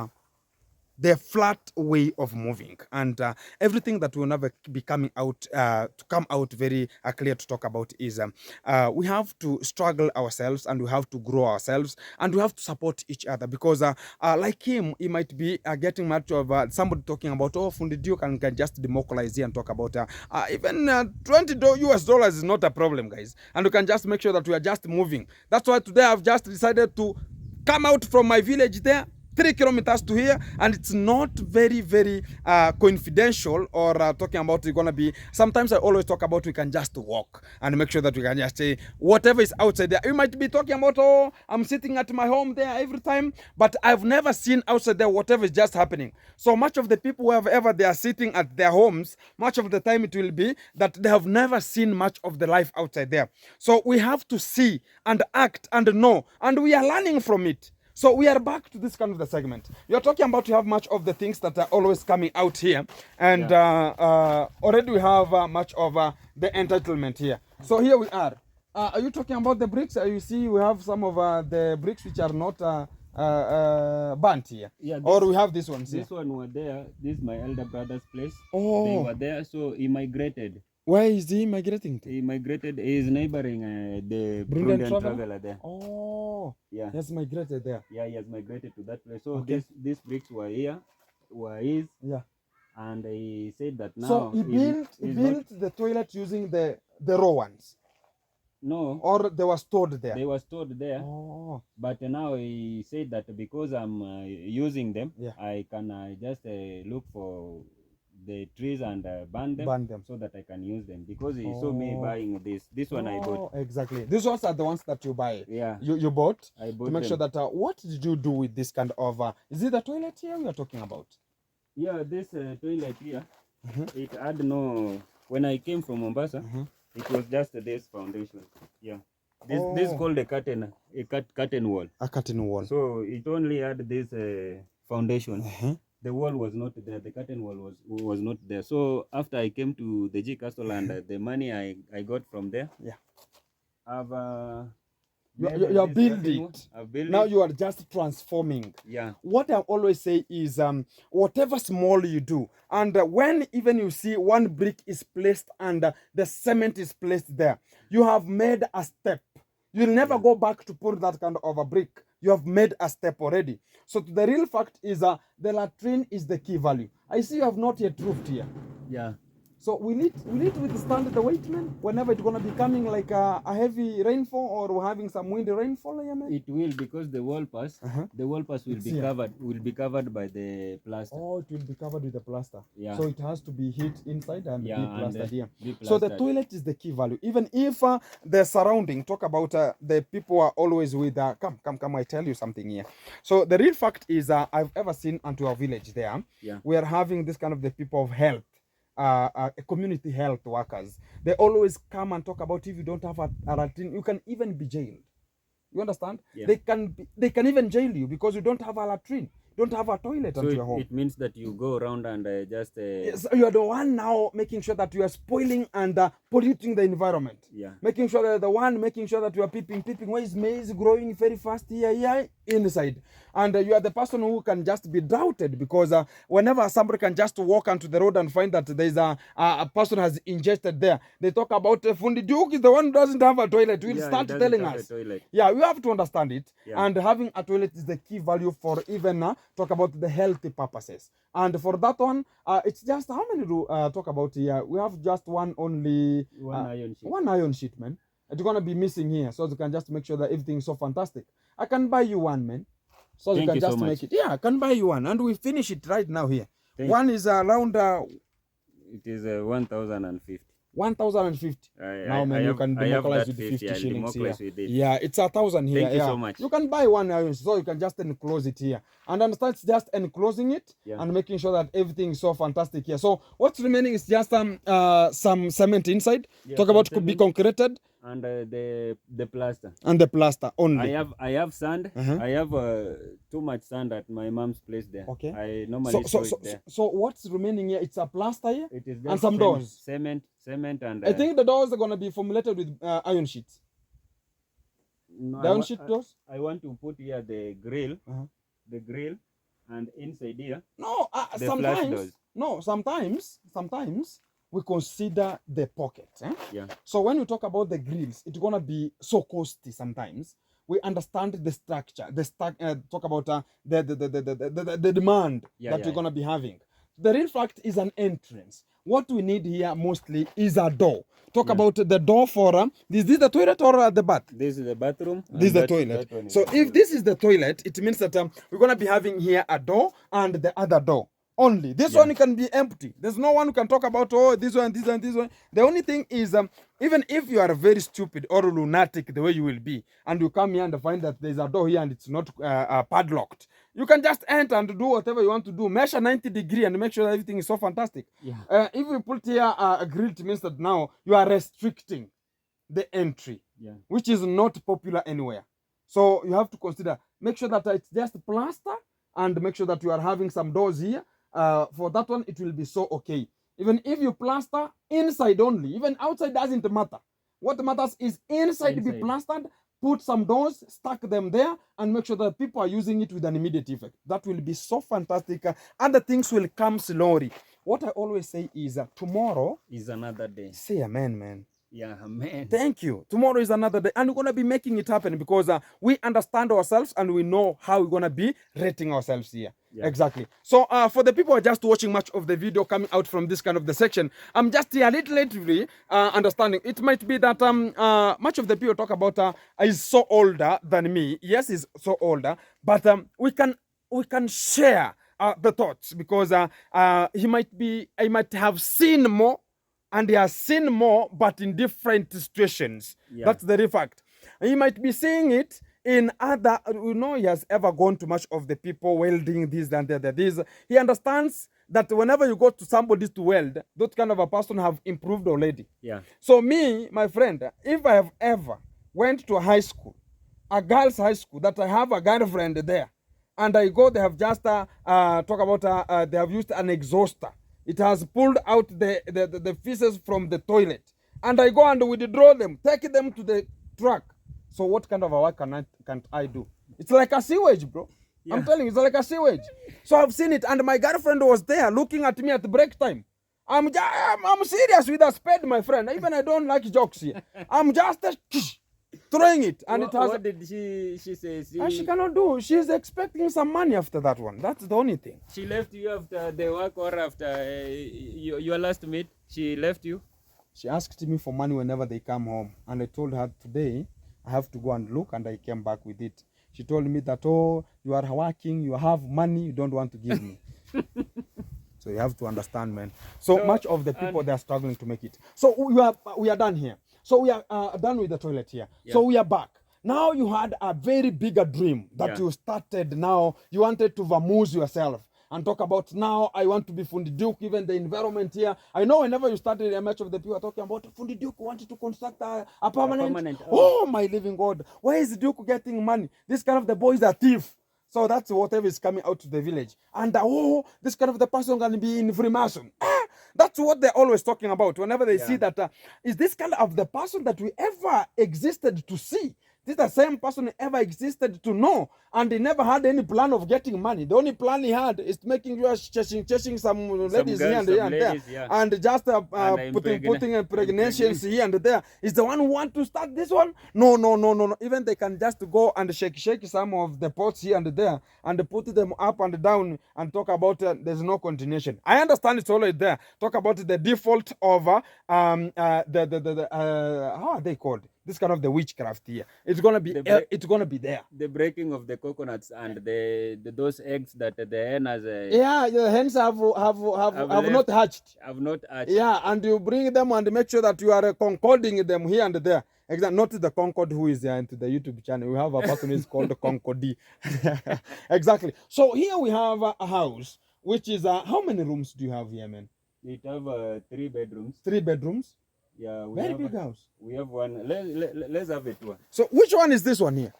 their flat way of moving, and everything that will never be coming out to come out very clear to talk about is we have to struggle ourselves, and we have to grow ourselves, and we have to support each other, because like him, he might be getting much of somebody talking about, oh, Fundi Duke can just democratize here and talk about even $20 is not a problem, guys, and we can just make sure that we are just moving. That's why today I've just decided to come out from my village there 3 kilometers to here, and it's not very confidential or talking about it's gonna be. Sometimes I always talk about we can just walk and make sure that we can just say whatever is outside there. You might be talking about, oh, I'm sitting at my home there every time, but I've never seen outside there whatever is just happening. So much of the people, wherever they are sitting at their homes, much of the time it will be that they have never seen much of the life outside there. So we have to see and act and know, and we are learning from it. So we are back to this kind of the segment. You're talking about you have much of the things that are always coming out here, and already we have much of the entitlement here. So here we are. Are you talking about the bricks? You see we have some of the bricks which are not burnt here. Yeah, or we have these ones. This one were there. This is my elder brother's place. Oh. They were there, so he migrated. Where is he migrating to? He migrated. He is neighboring the Brundian Traveler there. Oh. Yeah. He has migrated there. Yeah, he has migrated to that place. So Okay. these bricks were here, were his. Yeah. And he said that now. So he built the toilet using the raw ones. No. Or they were stored there. They were stored there. Oh. But now he said that because I'm using them, Yeah. I can just look for the trees and burn them so that I can use them, because he saw me buying this one. I bought. Exactly. These ones are the ones that you buy. Yeah. You bought. I bought to make them. sure that what did you do with this kind of is it the toilet here we are talking about? Yeah, this toilet here, it had no. When I came from Mombasa, it was just this foundation. Yeah. This is called a curtain wall. A curtain wall. So it only had this foundation. The wall was not there. The curtain wall was not there. So after I came to the G Castle and the money I got from there, yeah, I've you are building it. I've built now it. You are just transforming. Yeah. What I always say is whatever small you do, and when even you see one brick is placed and the cement is placed there, you have made a step. You'll never go back to put that kind of a brick. You have made a step already. So the real fact is the latrine is the key value. I see you have not yet roofed here. Yeah. So will it withstand the weight, man? Whenever it's gonna be coming like a heavy rainfall or we're having some windy rainfall, yeah, man? It will, because the wall pass will be covered by the plaster. Oh, it will be covered with the plaster. Yeah. So it has to be hit inside and be plastered here. So the toilet is the key value. Even if the surrounding, talk about the people are always with come, I tell you something here. So the real fact is I've ever seen onto our village there. Yeah. We are having this kind of the people of health. Community health workers. They always come and talk about if you don't have a latrine, you can even be jailed. You understand? Yeah. They can even jail you because you don't have a latrine, don't have a toilet so at your home. It means that you go around and just yes, you are the one now making sure that you are spoiling and polluting the environment. Yeah. Making sure that you are peeping where is maize growing very fast here inside, and you are the person who can just be doubted because whenever somebody can just walk onto the road and find that there is a person has ingested there, they talk about Fundi Duke is the one who doesn't have a toilet. Will start telling us. Yeah, you have to understand it. Yeah. And having a toilet is the key value for even talk about the healthy purposes. And for that one, it's just how many do talk about here? We have just one iron sheet, man. It's gonna be missing here, so you can just make sure that everything is so fantastic. I can buy you one, man. So you can just make it. Yeah, I can buy you one, and we finish it right now here. One is around. It is 1,050. 1,050. Now, man, you can democratize with 50 shillings here. Yeah, it's 1,000 here. Thank you so much. You can buy one iron, so you can just enclose it here. And understand, it's just enclosing it and making sure that everything is so fantastic here. So what's remaining is just some cement inside. Talk about could be concreted. And the plaster. And the plaster only. I have sand. I have too much sand at my mom's place there. Okay. I normally throw it there. So what's remaining here? It's a plaster here. It is just and some doors. Cement and. I think the doors are gonna be formulated with iron sheets. No, the iron sheet doors. I want to put here the grill, and inside here. No, sometimes we consider the pocket. Yeah. So when you talk about the grills, it's gonna be so costly sometimes. We understand the structure, talk about the demand that you're gonna be having. The real fact is an entrance. what we need here mostly is a door. Talk about the door for is this the toilet or the bath? This is the bathroom. This is the toilet. So if this is the toilet, it means that we're gonna be having here a door and the other door. Only this one can be empty. There's no one who can talk about, oh, this one, this one, this one. The only thing is, even if you are very stupid or lunatic the way you will be, and you come here and find that there's a door here and it's not padlocked, you can just enter and do whatever you want to do. Measure 90 degrees and make sure that everything is so fantastic. If you put here a grill, it means that now you are restricting the entry, which is not popular anywhere. So you have to consider, make sure that it's just plaster, and make sure that you are having some doors here. For that one, it will be so okay. Even if you plaster inside only, even outside doesn't matter. What matters is inside be plastered, put some doors, stack them there, and make sure that people are using it with an immediate effect. That will be so fantastic. Other things will come slowly. What I always say is tomorrow is another day. Say amen, man. Yeah, amen. Thank you. Tomorrow is another day, and we're going to be making it happen because we understand ourselves and we know how we're going to be rating ourselves here. Exactly. So for the people who are just watching much of the video coming out from this kind of the section, I'm just here literally understanding. It might be that much of the people talk about is so older than me. Yes, he's so older, but we can share the thoughts because I might have seen more, and he has seen more, but in different situations. That's the real fact. He might be seeing it in other, he has ever gone to much of the people welding this and that. This. He understands that whenever you go to somebody to weld, that kind of a person have improved already. So me, my friend, if I have ever went to a high school, a girls' high school, that I have a girlfriend there, and I go, they have just talk about, they have used an exhauster. It has pulled out the feces from the toilet. And I go and withdraw them, take them to the truck. So what kind of a work can't I do? It's like a sewage, bro. I'm telling you, it's like a sewage. So I've seen it, and my girlfriend was there looking at me at break time. I'm serious with a spade, my friend. Even I don't like jokes here. I'm just throwing it, and it has. What did she say? She cannot do. She's expecting some money after that one. That's the only thing. She left you after the work or after your last meet? She left you? She asked me for money whenever they come home, and I told her today I have to go and look, and I came back with it. She told me that, oh, you are working, you have money, you don't want to give me. So you have to understand, man. So much of the people, they are struggling to make it. So we are done here. So we are done with the toilet here. So we are back. Now you had a very bigger dream that you started. Now you wanted to vamoose yourself and talk about, now I want to be Fundi Duke, even the environment here. I know whenever you started a match of the people are talking about Fundi Duke wanted to construct a permanent. Oh my living God. Where is Duke getting money? This kind of the boy is a thief. So that's whatever is coming out to the village. And this kind of the person can be in Freemason. That's what they're always talking about. Whenever they see that, is this kind of the person that we ever existed to see? This is the same person who ever existed to know, and he never had any plan of getting money. The only plan he had is making you chasing some ladies here and there, and just putting impregnations here and there. Is the one who want to start this one? No. Even they can just go and shake some of the pots here and there and put them up and down and talk about there's no continuation. I understand it's always there. Talk about the default of how are they called? This kind of the witchcraft here. It's gonna be it's gonna be there. The breaking of the coconuts and those eggs that the hen has. The hens have not hatched. Have not hatched. Yeah, and you bring them and make sure that you are concording them here and there. Exactly. Not the Concord who is there into the YouTube channel. We have a person who is called the Concordi. Exactly. So here we have a house, which is how many rooms do you have here, man? We have 3 bedrooms. 3 bedrooms. Yeah, very big house. We have one. Let's have a tour. So which one is this one here?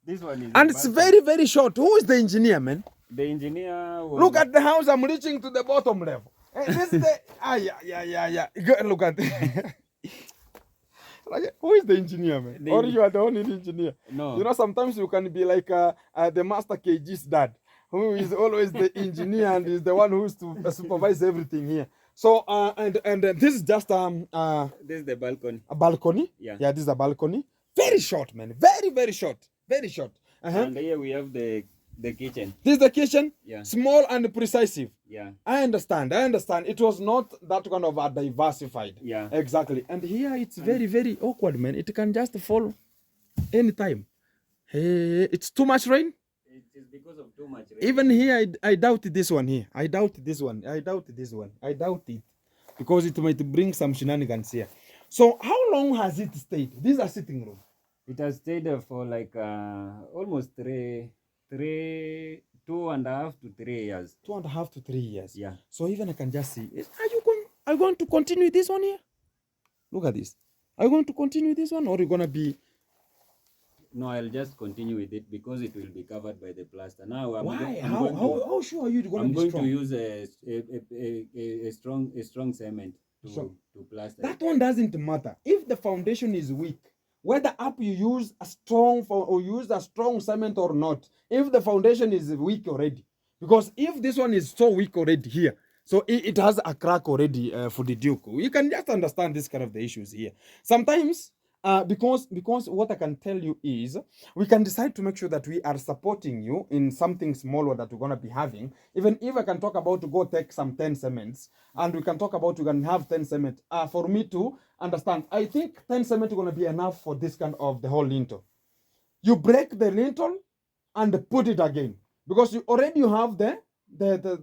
This one is. And it's very, very short. Who is the engineer, man? The engineer. Look at the house. I'm reaching to the bottom level. This is the. Yeah. Look at. Who is the engineer, man? Or you are the only engineer? No. You know, sometimes you can be like the Master KG's dad, who is always the engineer and is the one who is to supervise everything here. So and this is just this is the balcony. A balcony? Yeah, this is a balcony. Very short, man. Very, very short. Very short. And here we have the The kitchen. This is the kitchen. Yeah. Small and precise. Yeah. I understand. It was not that kind of a diversified. Yeah. Exactly. And here it's very, very awkward, man. It can just fall anytime. Hey, it's too much rain. It is because of too much rain. Even here, I doubt this one here. I doubt this one. I doubt this one. I doubt it. Because it might bring some shenanigans here. So how long has it stayed? This is a sitting room. It has stayed for like almost 2.5 to 3 years. 2.5 to 3 years. Yeah. So even I can just see. Are you going to continue this one here? Look at this. Are you going to continue this one, or are you gonna be? No, I'll just continue with it because it will be covered by the plaster. Now, Why? How sure are you going to be strong? I'm going to use a strong cement to plaster. That one doesn't matter. If the foundation is weak, whether up you use a strong or use a strong cement or not, if the foundation is weak already, because if this one is so weak already here, so it has a crack already for the Duke. You can just understand this kind of the issues here. Sometimes. Because what I can tell you is we can decide to make sure that we are supporting you in something smaller that we're going to be having. Even if I can talk about to go take some 10 cements and we can talk about you can have 10 cement for me to understand. I think 10 cement is going to be enough for this kind of the whole lintel. You break the lintel and put it again because you already have the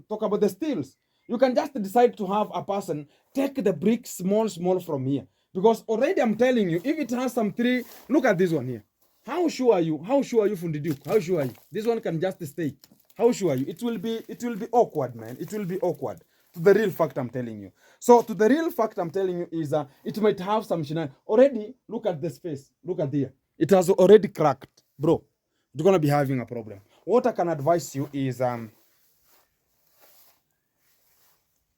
talk about the steels. You can just decide to have a person take the bricks small from here. Because already I'm telling you, if it has some 3, look at this one here. How sure are you? How sure are you from the Duke? How sure are you? This one can just stay. How sure are you? It will be awkward, man. It will be awkward. To the real fact I'm telling you. So to the real fact I'm telling you is it might have some shenanigans. Already, look at the space. Look at here. It has already cracked. Bro, you're going to be having a problem. What I can advise you is I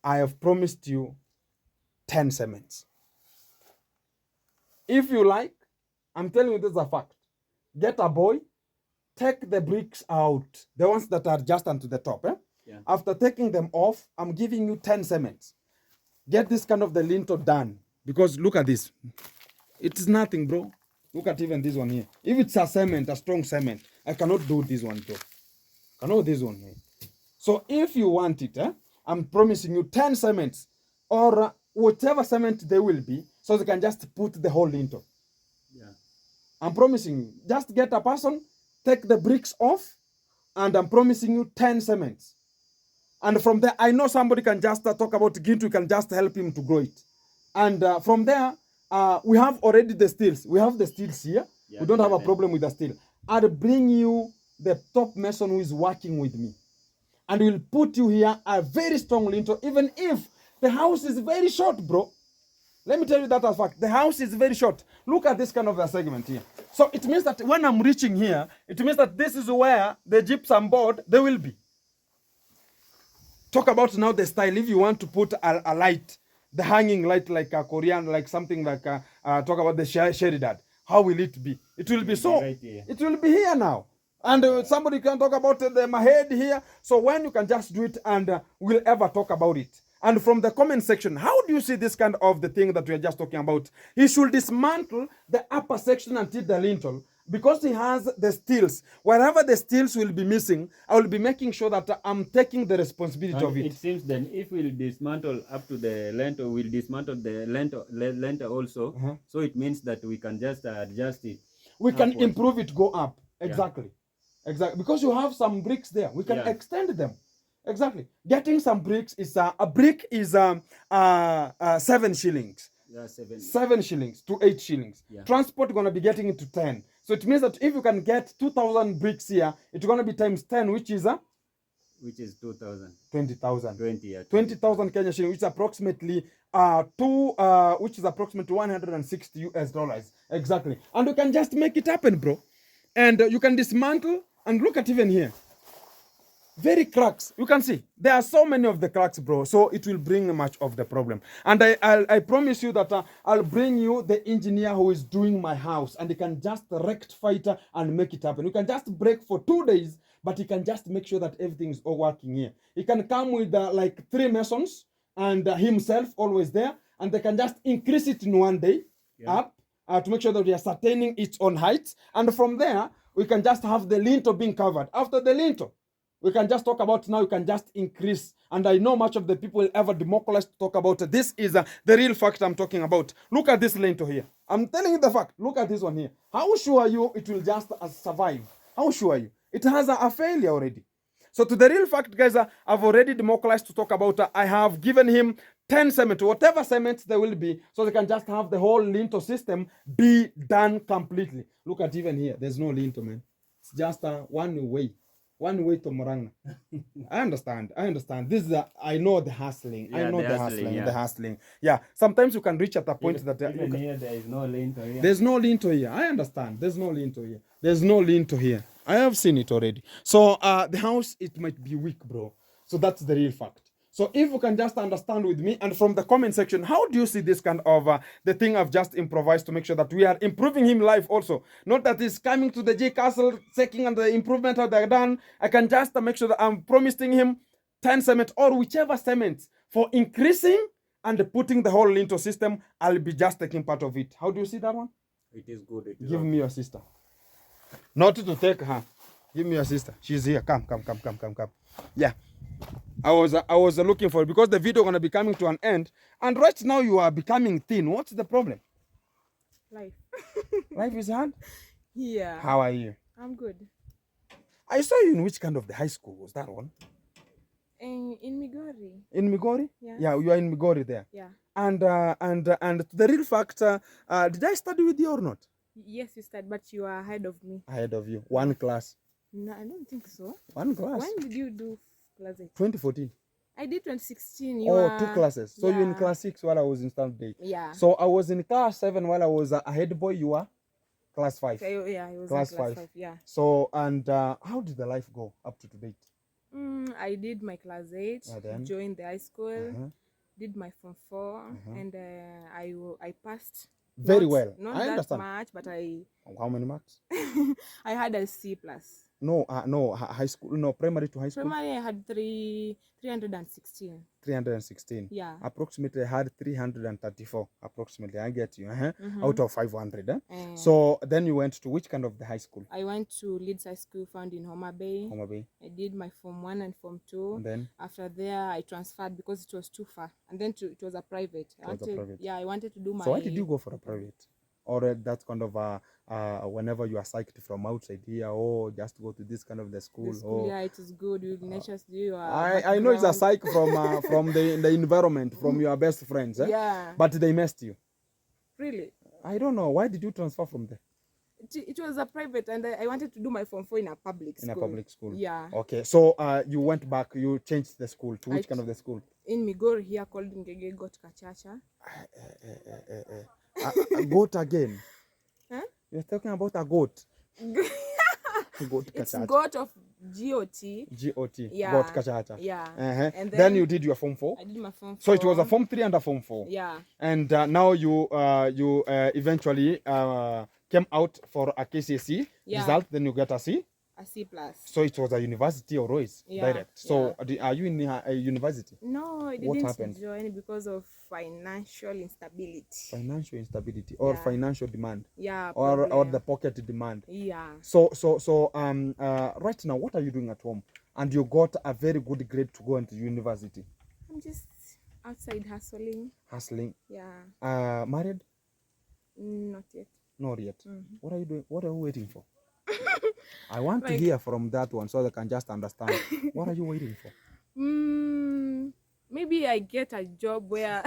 have promised you 10 cements. If you like, I'm telling you this is a fact. Get a boy, take the bricks out, the ones that are just onto the top. Yeah. After taking them off, I'm giving you 10 cements. Get this kind of the lintel done. Because look at this. It is nothing, bro. Look at even this one here. If it's a cement, a strong cement, I cannot do this one, bro. I cannot do this one here. So if you want it, I'm promising you 10 cements or whatever cement they will be, so they can just put the whole lintel. Yeah. I'm promising you. Just get a person, take the bricks off, and I'm promising you 10 cements. And from there, I know somebody can just talk about Gintu, can just help him to grow it. And from there, we have already the steels. We have the steels here. Yeah, we don't have a problem with the steel. I'll bring you the top mason who is working with me. And we'll put you here a very strong lintel, even if the house is very short, bro. Let me tell you that as fact. The house is very short. Look at this kind of a segment here. So it means that when I'm reaching here, it means that this is where the gypsum board, they will be. Talk about now the style. If you want to put a light, the hanging light like a Korean, like something like, talk about the Sheridan. How will it be? It will be so. Right here. It will be here now. And somebody can talk about the Mahed here. So when you can just do it and we'll ever talk about it. And from the comment section, how do you see this kind of the thing that we are just talking about? He should dismantle the upper section until the lintel because he has the steels. Wherever the steels will be missing, I will be making sure that I'm taking the responsibility of it. It seems then if we'll dismantle up to the lintel, we'll dismantle the lintel also. So it means that we can just adjust it. We can improve it, go up. Exactly. Yeah. Exactly. Because you have some bricks there. We can extend them. Exactly. Getting some bricks is a brick is 7 shillings. Yeah, 7 shillings to 8 shillings. Yeah. Transport gonna be getting it to 10. So it means that if you can get 2,000 bricks here, it's gonna be times 10, which is 2,000. 20,000. 20. Yeah, 20,000 Kenya shillings, which is approximately which is approximately 160 US dollars. Exactly. And you can just make it happen, bro. And you can dismantle and look at even here. Very cracks. You can see there are so many of the cracks, bro. So it will bring much of the problem. And I promise you that I'll bring you the engineer who is doing my house, and he can just rectify it and make it happen. You can just break for 2 days, but he can just make sure that everything is all working here. He can come with like 3 masons and himself always there, and they can just increase it in 1 day up to make sure that we are sustaining its own height. And from there, we can just have the lintel being covered. After the lintel, we can just talk about now, you can just increase. And I know much of the people will ever democratize to talk about it. This is the real fact I'm talking about. Look at this lintel here. I'm telling you the fact. Look at this one here. How sure are you it will just survive? How sure are you? It has a failure already. So to the real fact, guys, I've already democratized to talk about. I have given him 10 cement, whatever cement there will be, so they can just have the whole lintel system be done completely. Look at even here. There's no lintel, man. It's just one way to Moranga. I understand. This is I know the hustling. Yeah, I know the the hustling. Yeah. Sometimes you can reach at a point that even here there is no lintel here. there's no lintel here. I understand. There's no lintel here. There's no lintel here. I have seen it already. So the house, it might be weak, bro. So that's the real fact. So if you can just understand with me, and from the comment section, how do you see this kind of the thing I've just improvised to make sure that we are improving him life also? Not that he's coming to the J Castle, checking on the improvement that they're done. I can just make sure that I'm promising him 10 cement or whichever cement for increasing and putting the whole lintel system. I'll be just taking part of it. How do you see that one? It is good. It is Give okay. me your sister. Not to take her. Give me your sister. She's here. Come. Yeah. I was looking for it because the video gonna be coming to an end, and right now you are becoming thin. What's the problem? Life. Life is hard. Yeah. How are you? I'm good. I saw you in which kind of the high school was that one? In Migori. In Migori? Yeah. Yeah, you are in Migori there. Yeah. And to the real fact, did I study with you or not? Yes, you started, but you are ahead of me. Ahead of you. One class. No, I don't think so. One class. When did you do class 8? 2014. I did 2016. You Oh, are... 2 classes. So you're in Yeah. class 6 while I was in standard 8. Yeah. So I was in class 7 while I was a head boy. You are class 5. Okay, yeah, I was Class in class 5. 5. Yeah. So, and how did the life go up to date? I did my class 8, then? joined the high school, Uh-huh. did my form 4, and I passed. Very Not- well. Not I that understand. much, but How many marks? I had a C plus. No, high school, no, primary to high school. Primary, I had 316. 316. Yeah. Approximately, I had 334. Approximately, I get you. Out of 500. Eh. So then you went to which kind of the high school? I went to Leeds High School, found in Homa Bay. Homa Bay. I did my form 1 and form 2. And then After there, I transferred because it was too far, and then it was a private. private. Yeah, I wanted to do my. so why did you go for a private? Or that kind of whenever you are psyched from outside here, or just go to this kind of the school. The school, or yeah, it is good. You nurtures do your. I know it's a background. psych from the environment, from your best friends. Yeah. But they messed you. Really, I don't know. Why did you transfer from there? it was a private, and I wanted to do my form 4 in a public In school. a public school. Yeah. Okay. So you went back. You changed the school to which I- kind of the school? In Migori here called Ngege Got Kachacha. A goat again. Huh? You're talking about a goat. Goat It's kachacha. got of GOT. G-O-T. Yeah. Goat kachacha. Yeah. Then And then you did your form 4. I did my form 4. So it was a form 3 and a form 4. Yeah. And now you eventually came out for a KCSE Yeah. result. Then you get a C. A C plus. So it was a university or always Yeah, direct. So yeah. are you in a university? No, I What didn't happened? join because of financial instability. Financial instability or Yeah. financial demand Yeah. or problem. the pocket demand. Yeah. So right now, what are you doing at home? And you got a very good grade to go into university. I'm just outside hustling. Hustling. Yeah. Married? Not yet. Not yet. Mhm. What are you doing? What are you waiting for? I want to Like- hear from that one so they can just understand. What are you waiting for? Maybe I get a job where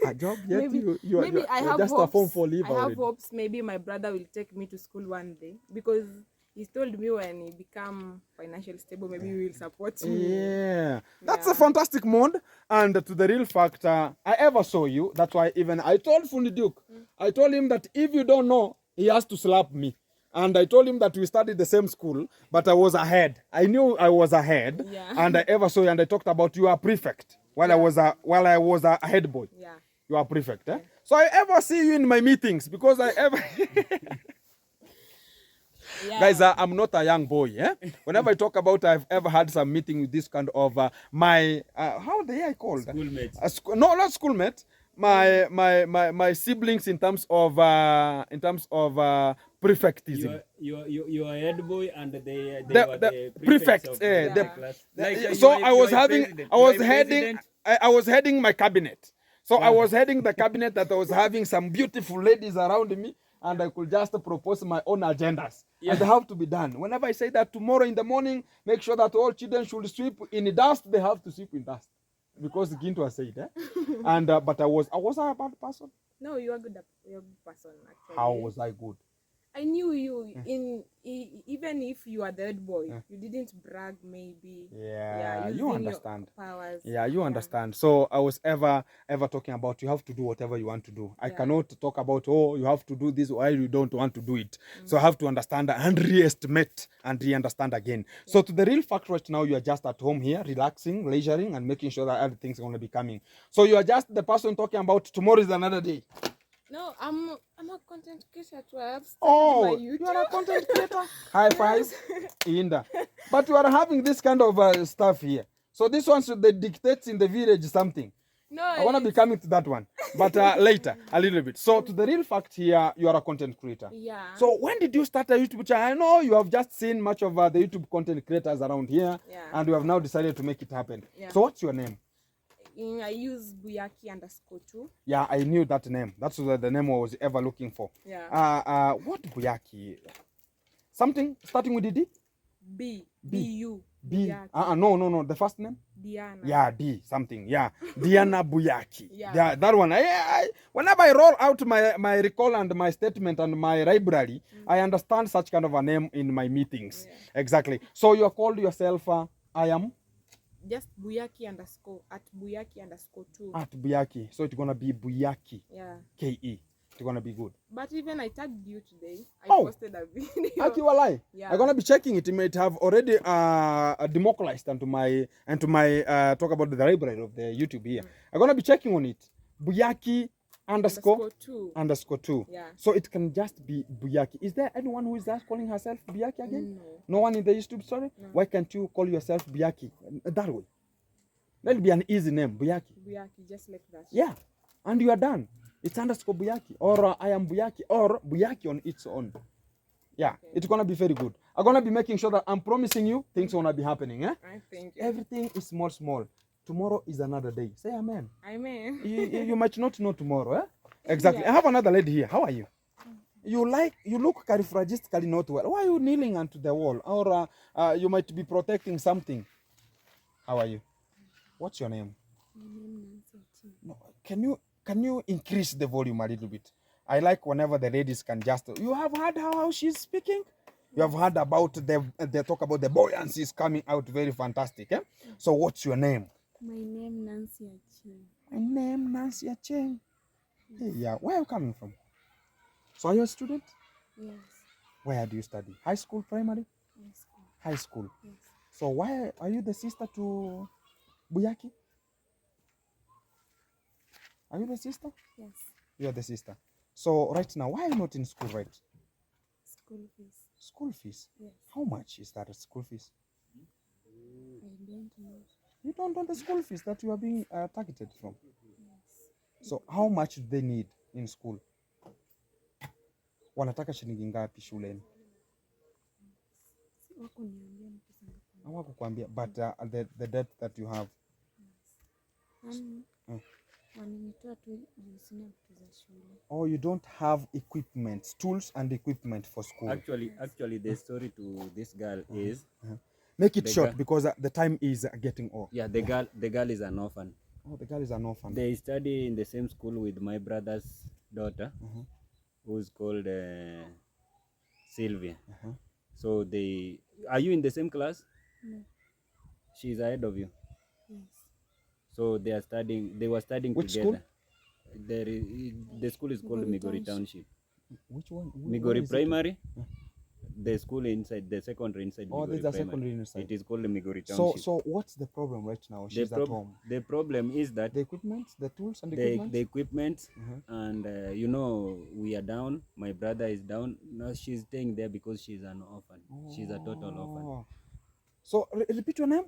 A job? Yet maybe you're I have just hopes. a form for leave I have already. hopes maybe my brother will take me to school one day because he told me when he become financially stable, maybe he will support me. Yeah, that's a Yeah. fantastic mode. And to the real fact, I ever saw you. That's why even I told Fundi Duke, I told him that if you don't know, he has to slap me. And I told him that we studied the same school, but I was ahead. I knew I was ahead. Yeah. And I ever saw you, and I talked about you are prefect while I was a head boy. Yeah. You are prefect. So I ever see you in my meetings because I ever. Yeah. Guys, I'm not a young boy. Whenever I talk about I've ever had some meeting with this kind of my how the I called Schoolmates. no, not schoolmate, my siblings in terms of prefectism. You are head boy, and they were The the prefects prefects, of the Yeah. class. Like so I was having, president. I You was are a heading, president. I was heading my cabinet. So I Yeah. was heading the cabinet that I was having some beautiful ladies around me, and I could just propose my own agendas. And they have to be done. Whenever I say that tomorrow in the morning, make sure that all children should sweep in dust, they have to sweep in dust. Because Ginto has said, and but I was a bad person. No, you're you're a good person actually. How was I good? I knew you even if you are the head boy, Yeah. you didn't brag maybe. Yeah, using you your understand. powers. Yeah, you understand. So I was ever talking about you have to do whatever you want to do. I Yeah. cannot talk about, oh, you have to do this while you don't want to do it. So I have to understand and re-estimate and re-understand again. So to the real fact right now, you are just at home here, relaxing, leisuring, and making sure that everything's going to be coming. So you are just the person talking about tomorrow is another day. No, I'm a content creator too. I have started my Oh, YouTube. you are a content creator. High five, Inda. But you are having this kind of stuff here. So this one should they dictate in the village something. No, I want to be coming to that one, but later a little bit. So to the real fact here, you are a content creator. Yeah. So when did you start a YouTube channel? I know you have just seen much of the YouTube content creators around here, Yeah. and you have now decided to make it happen. Yeah. So what's your name? I use Buyaki_2. Yeah, I knew that name. That's the name I was ever looking for. Yeah. What Buyaki? Something starting with the D? BU. B. Buyaki. No. The first name? Diana. Yeah, D something. Yeah, Diana Buyaki. Yeah. That one. Whenever I roll out my recall and my statement and my library, I understand such kind of a name in my meetings. Yeah. Exactly. So you called yourself I am Just Buyaki_ at Buyaki_2. at Buyaki. So it's gonna be Buyaki. Yeah. KE. It's gonna be good. But even I tagged you today. I Oh. posted a video. Aki walai. Yeah. I'm gonna be checking it. It might have already democratized into my talk about the library of the YouTube here. I'm gonna be checking on it. Buyaki _2. Yeah. So it can just be Buyaki. Is there anyone who is just calling herself Buyaki again? No. No one in the YouTube story? No. Why can't you call yourself Buyaki that way? That'll be an easy name, Buyaki. Buyaki, just like that. Yeah, and you are done. It's _Buyaki or I am Buyaki or Buyaki on its own. Yeah, okay. It's gonna be very good. I'm gonna be making sure that I'm promising you things gonna be happening. I think everything is small. Tomorrow is another day. Say amen. Amen. You might not know tomorrow. Exactly. Yeah. I have another lady here. How are you? You look carifragistically not well. Why are you kneeling onto the wall? Or you might be protecting something. How are you? What's your name? My name is Nia Chen. No, can you increase the volume a little bit? I like whenever the ladies can just. You have heard how she's speaking. You have heard about they talk about the buoyancy is coming out very fantastic. So what's your name? My name Nia Chen. My name Nia Chen. Hey, yeah, where are you coming from? So are you a student? Yes. Where do you study? High school, primary? High school. High school. Yes. So why are you the sister to Buyaki? Are you the sister? Yes. You are the sister. So right now, why are you not in school, right? School fees. School fees? Yes. How much is that school fees? I don't know. You don't know the school fees that you are being targeted from. Yes. So how much do they need in school? Wanataka shilingi ngapi shuleni? Wakuniambia ni pesa ngapi. Hawakukwambia, but the debt that you have. Wananitoa tu juu sina vitu za shule. Oh, you don't have equipment, tools and equipment for school. Actually, the story to this girl is. Make it short because the time is getting old. Yeah, the girl is an orphan. Oh, the girl is an orphan. They study in the same school with my brother's daughter, who's called Sylvia. So are you in the same class? No. She's ahead of you. Yes. So they were studying Which together. School? The school is called Migori Township. Which one? Migori Primary. The school inside, the secondary inside. Oh, there's a secondary inside. It is called Migori Township. So what's the problem right now? She's at home. The problem is that the equipment, the tools and the equipment, and we are down. My brother is down. Now she's staying there because she's an orphan. She's a total orphan. So repeat your name.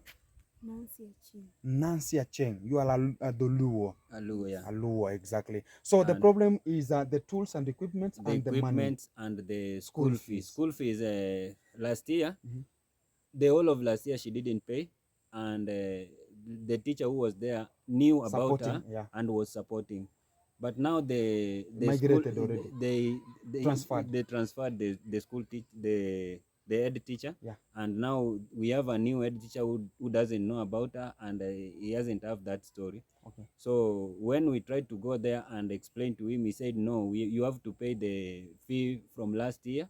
Nia Chen. You are a Luo. Aluo, yeah. Aluo, exactly. So the And problem is the tools and equipment the and the money. equipment and the school School fees. fees. School fees last year, Mhm. the whole of last year she didn't pay, and the teacher who was there knew about her Supporting, yeah. and was supporting. But now the Migrated school already. they Transferred. they transferred the school the head teacher, Yeah. and now we have a new head teacher who doesn't know about her, and he hasn't have that story. Okay. So when we tried to go there and explain to him, he said no, you have to pay the fee from last year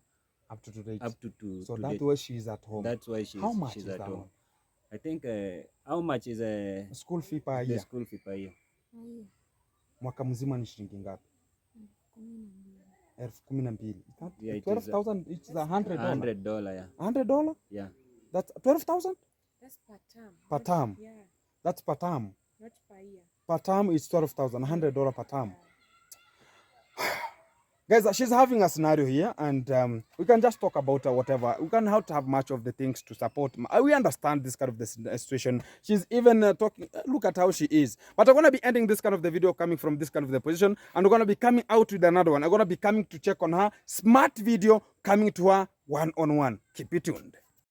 Up to date. up to So to that's date. why she's at home. That's why How much she's is at that home. one? I think how much is School fee per the year. school fee per year? Mwaka mzima ni shilingi ngapi? 12,000. Yeah, it is 12,000. It's $100. $100, yeah. $100? Yeah. That's 12,000 That's per term. per term. Yeah, That's per term. not per year. Per term is 12,000. $100 per term. Guys, she's having a scenario here, and we can just talk about whatever. We can not have much of the things to support. We understand this kind of the situation. She's even talking. Look at how she is. But I'm gonna be ending this kind of the video coming from this kind of the position, and we're gonna be coming out with another one. I'm gonna be coming to check on her smart video coming to her one-on-one. Keep it tuned.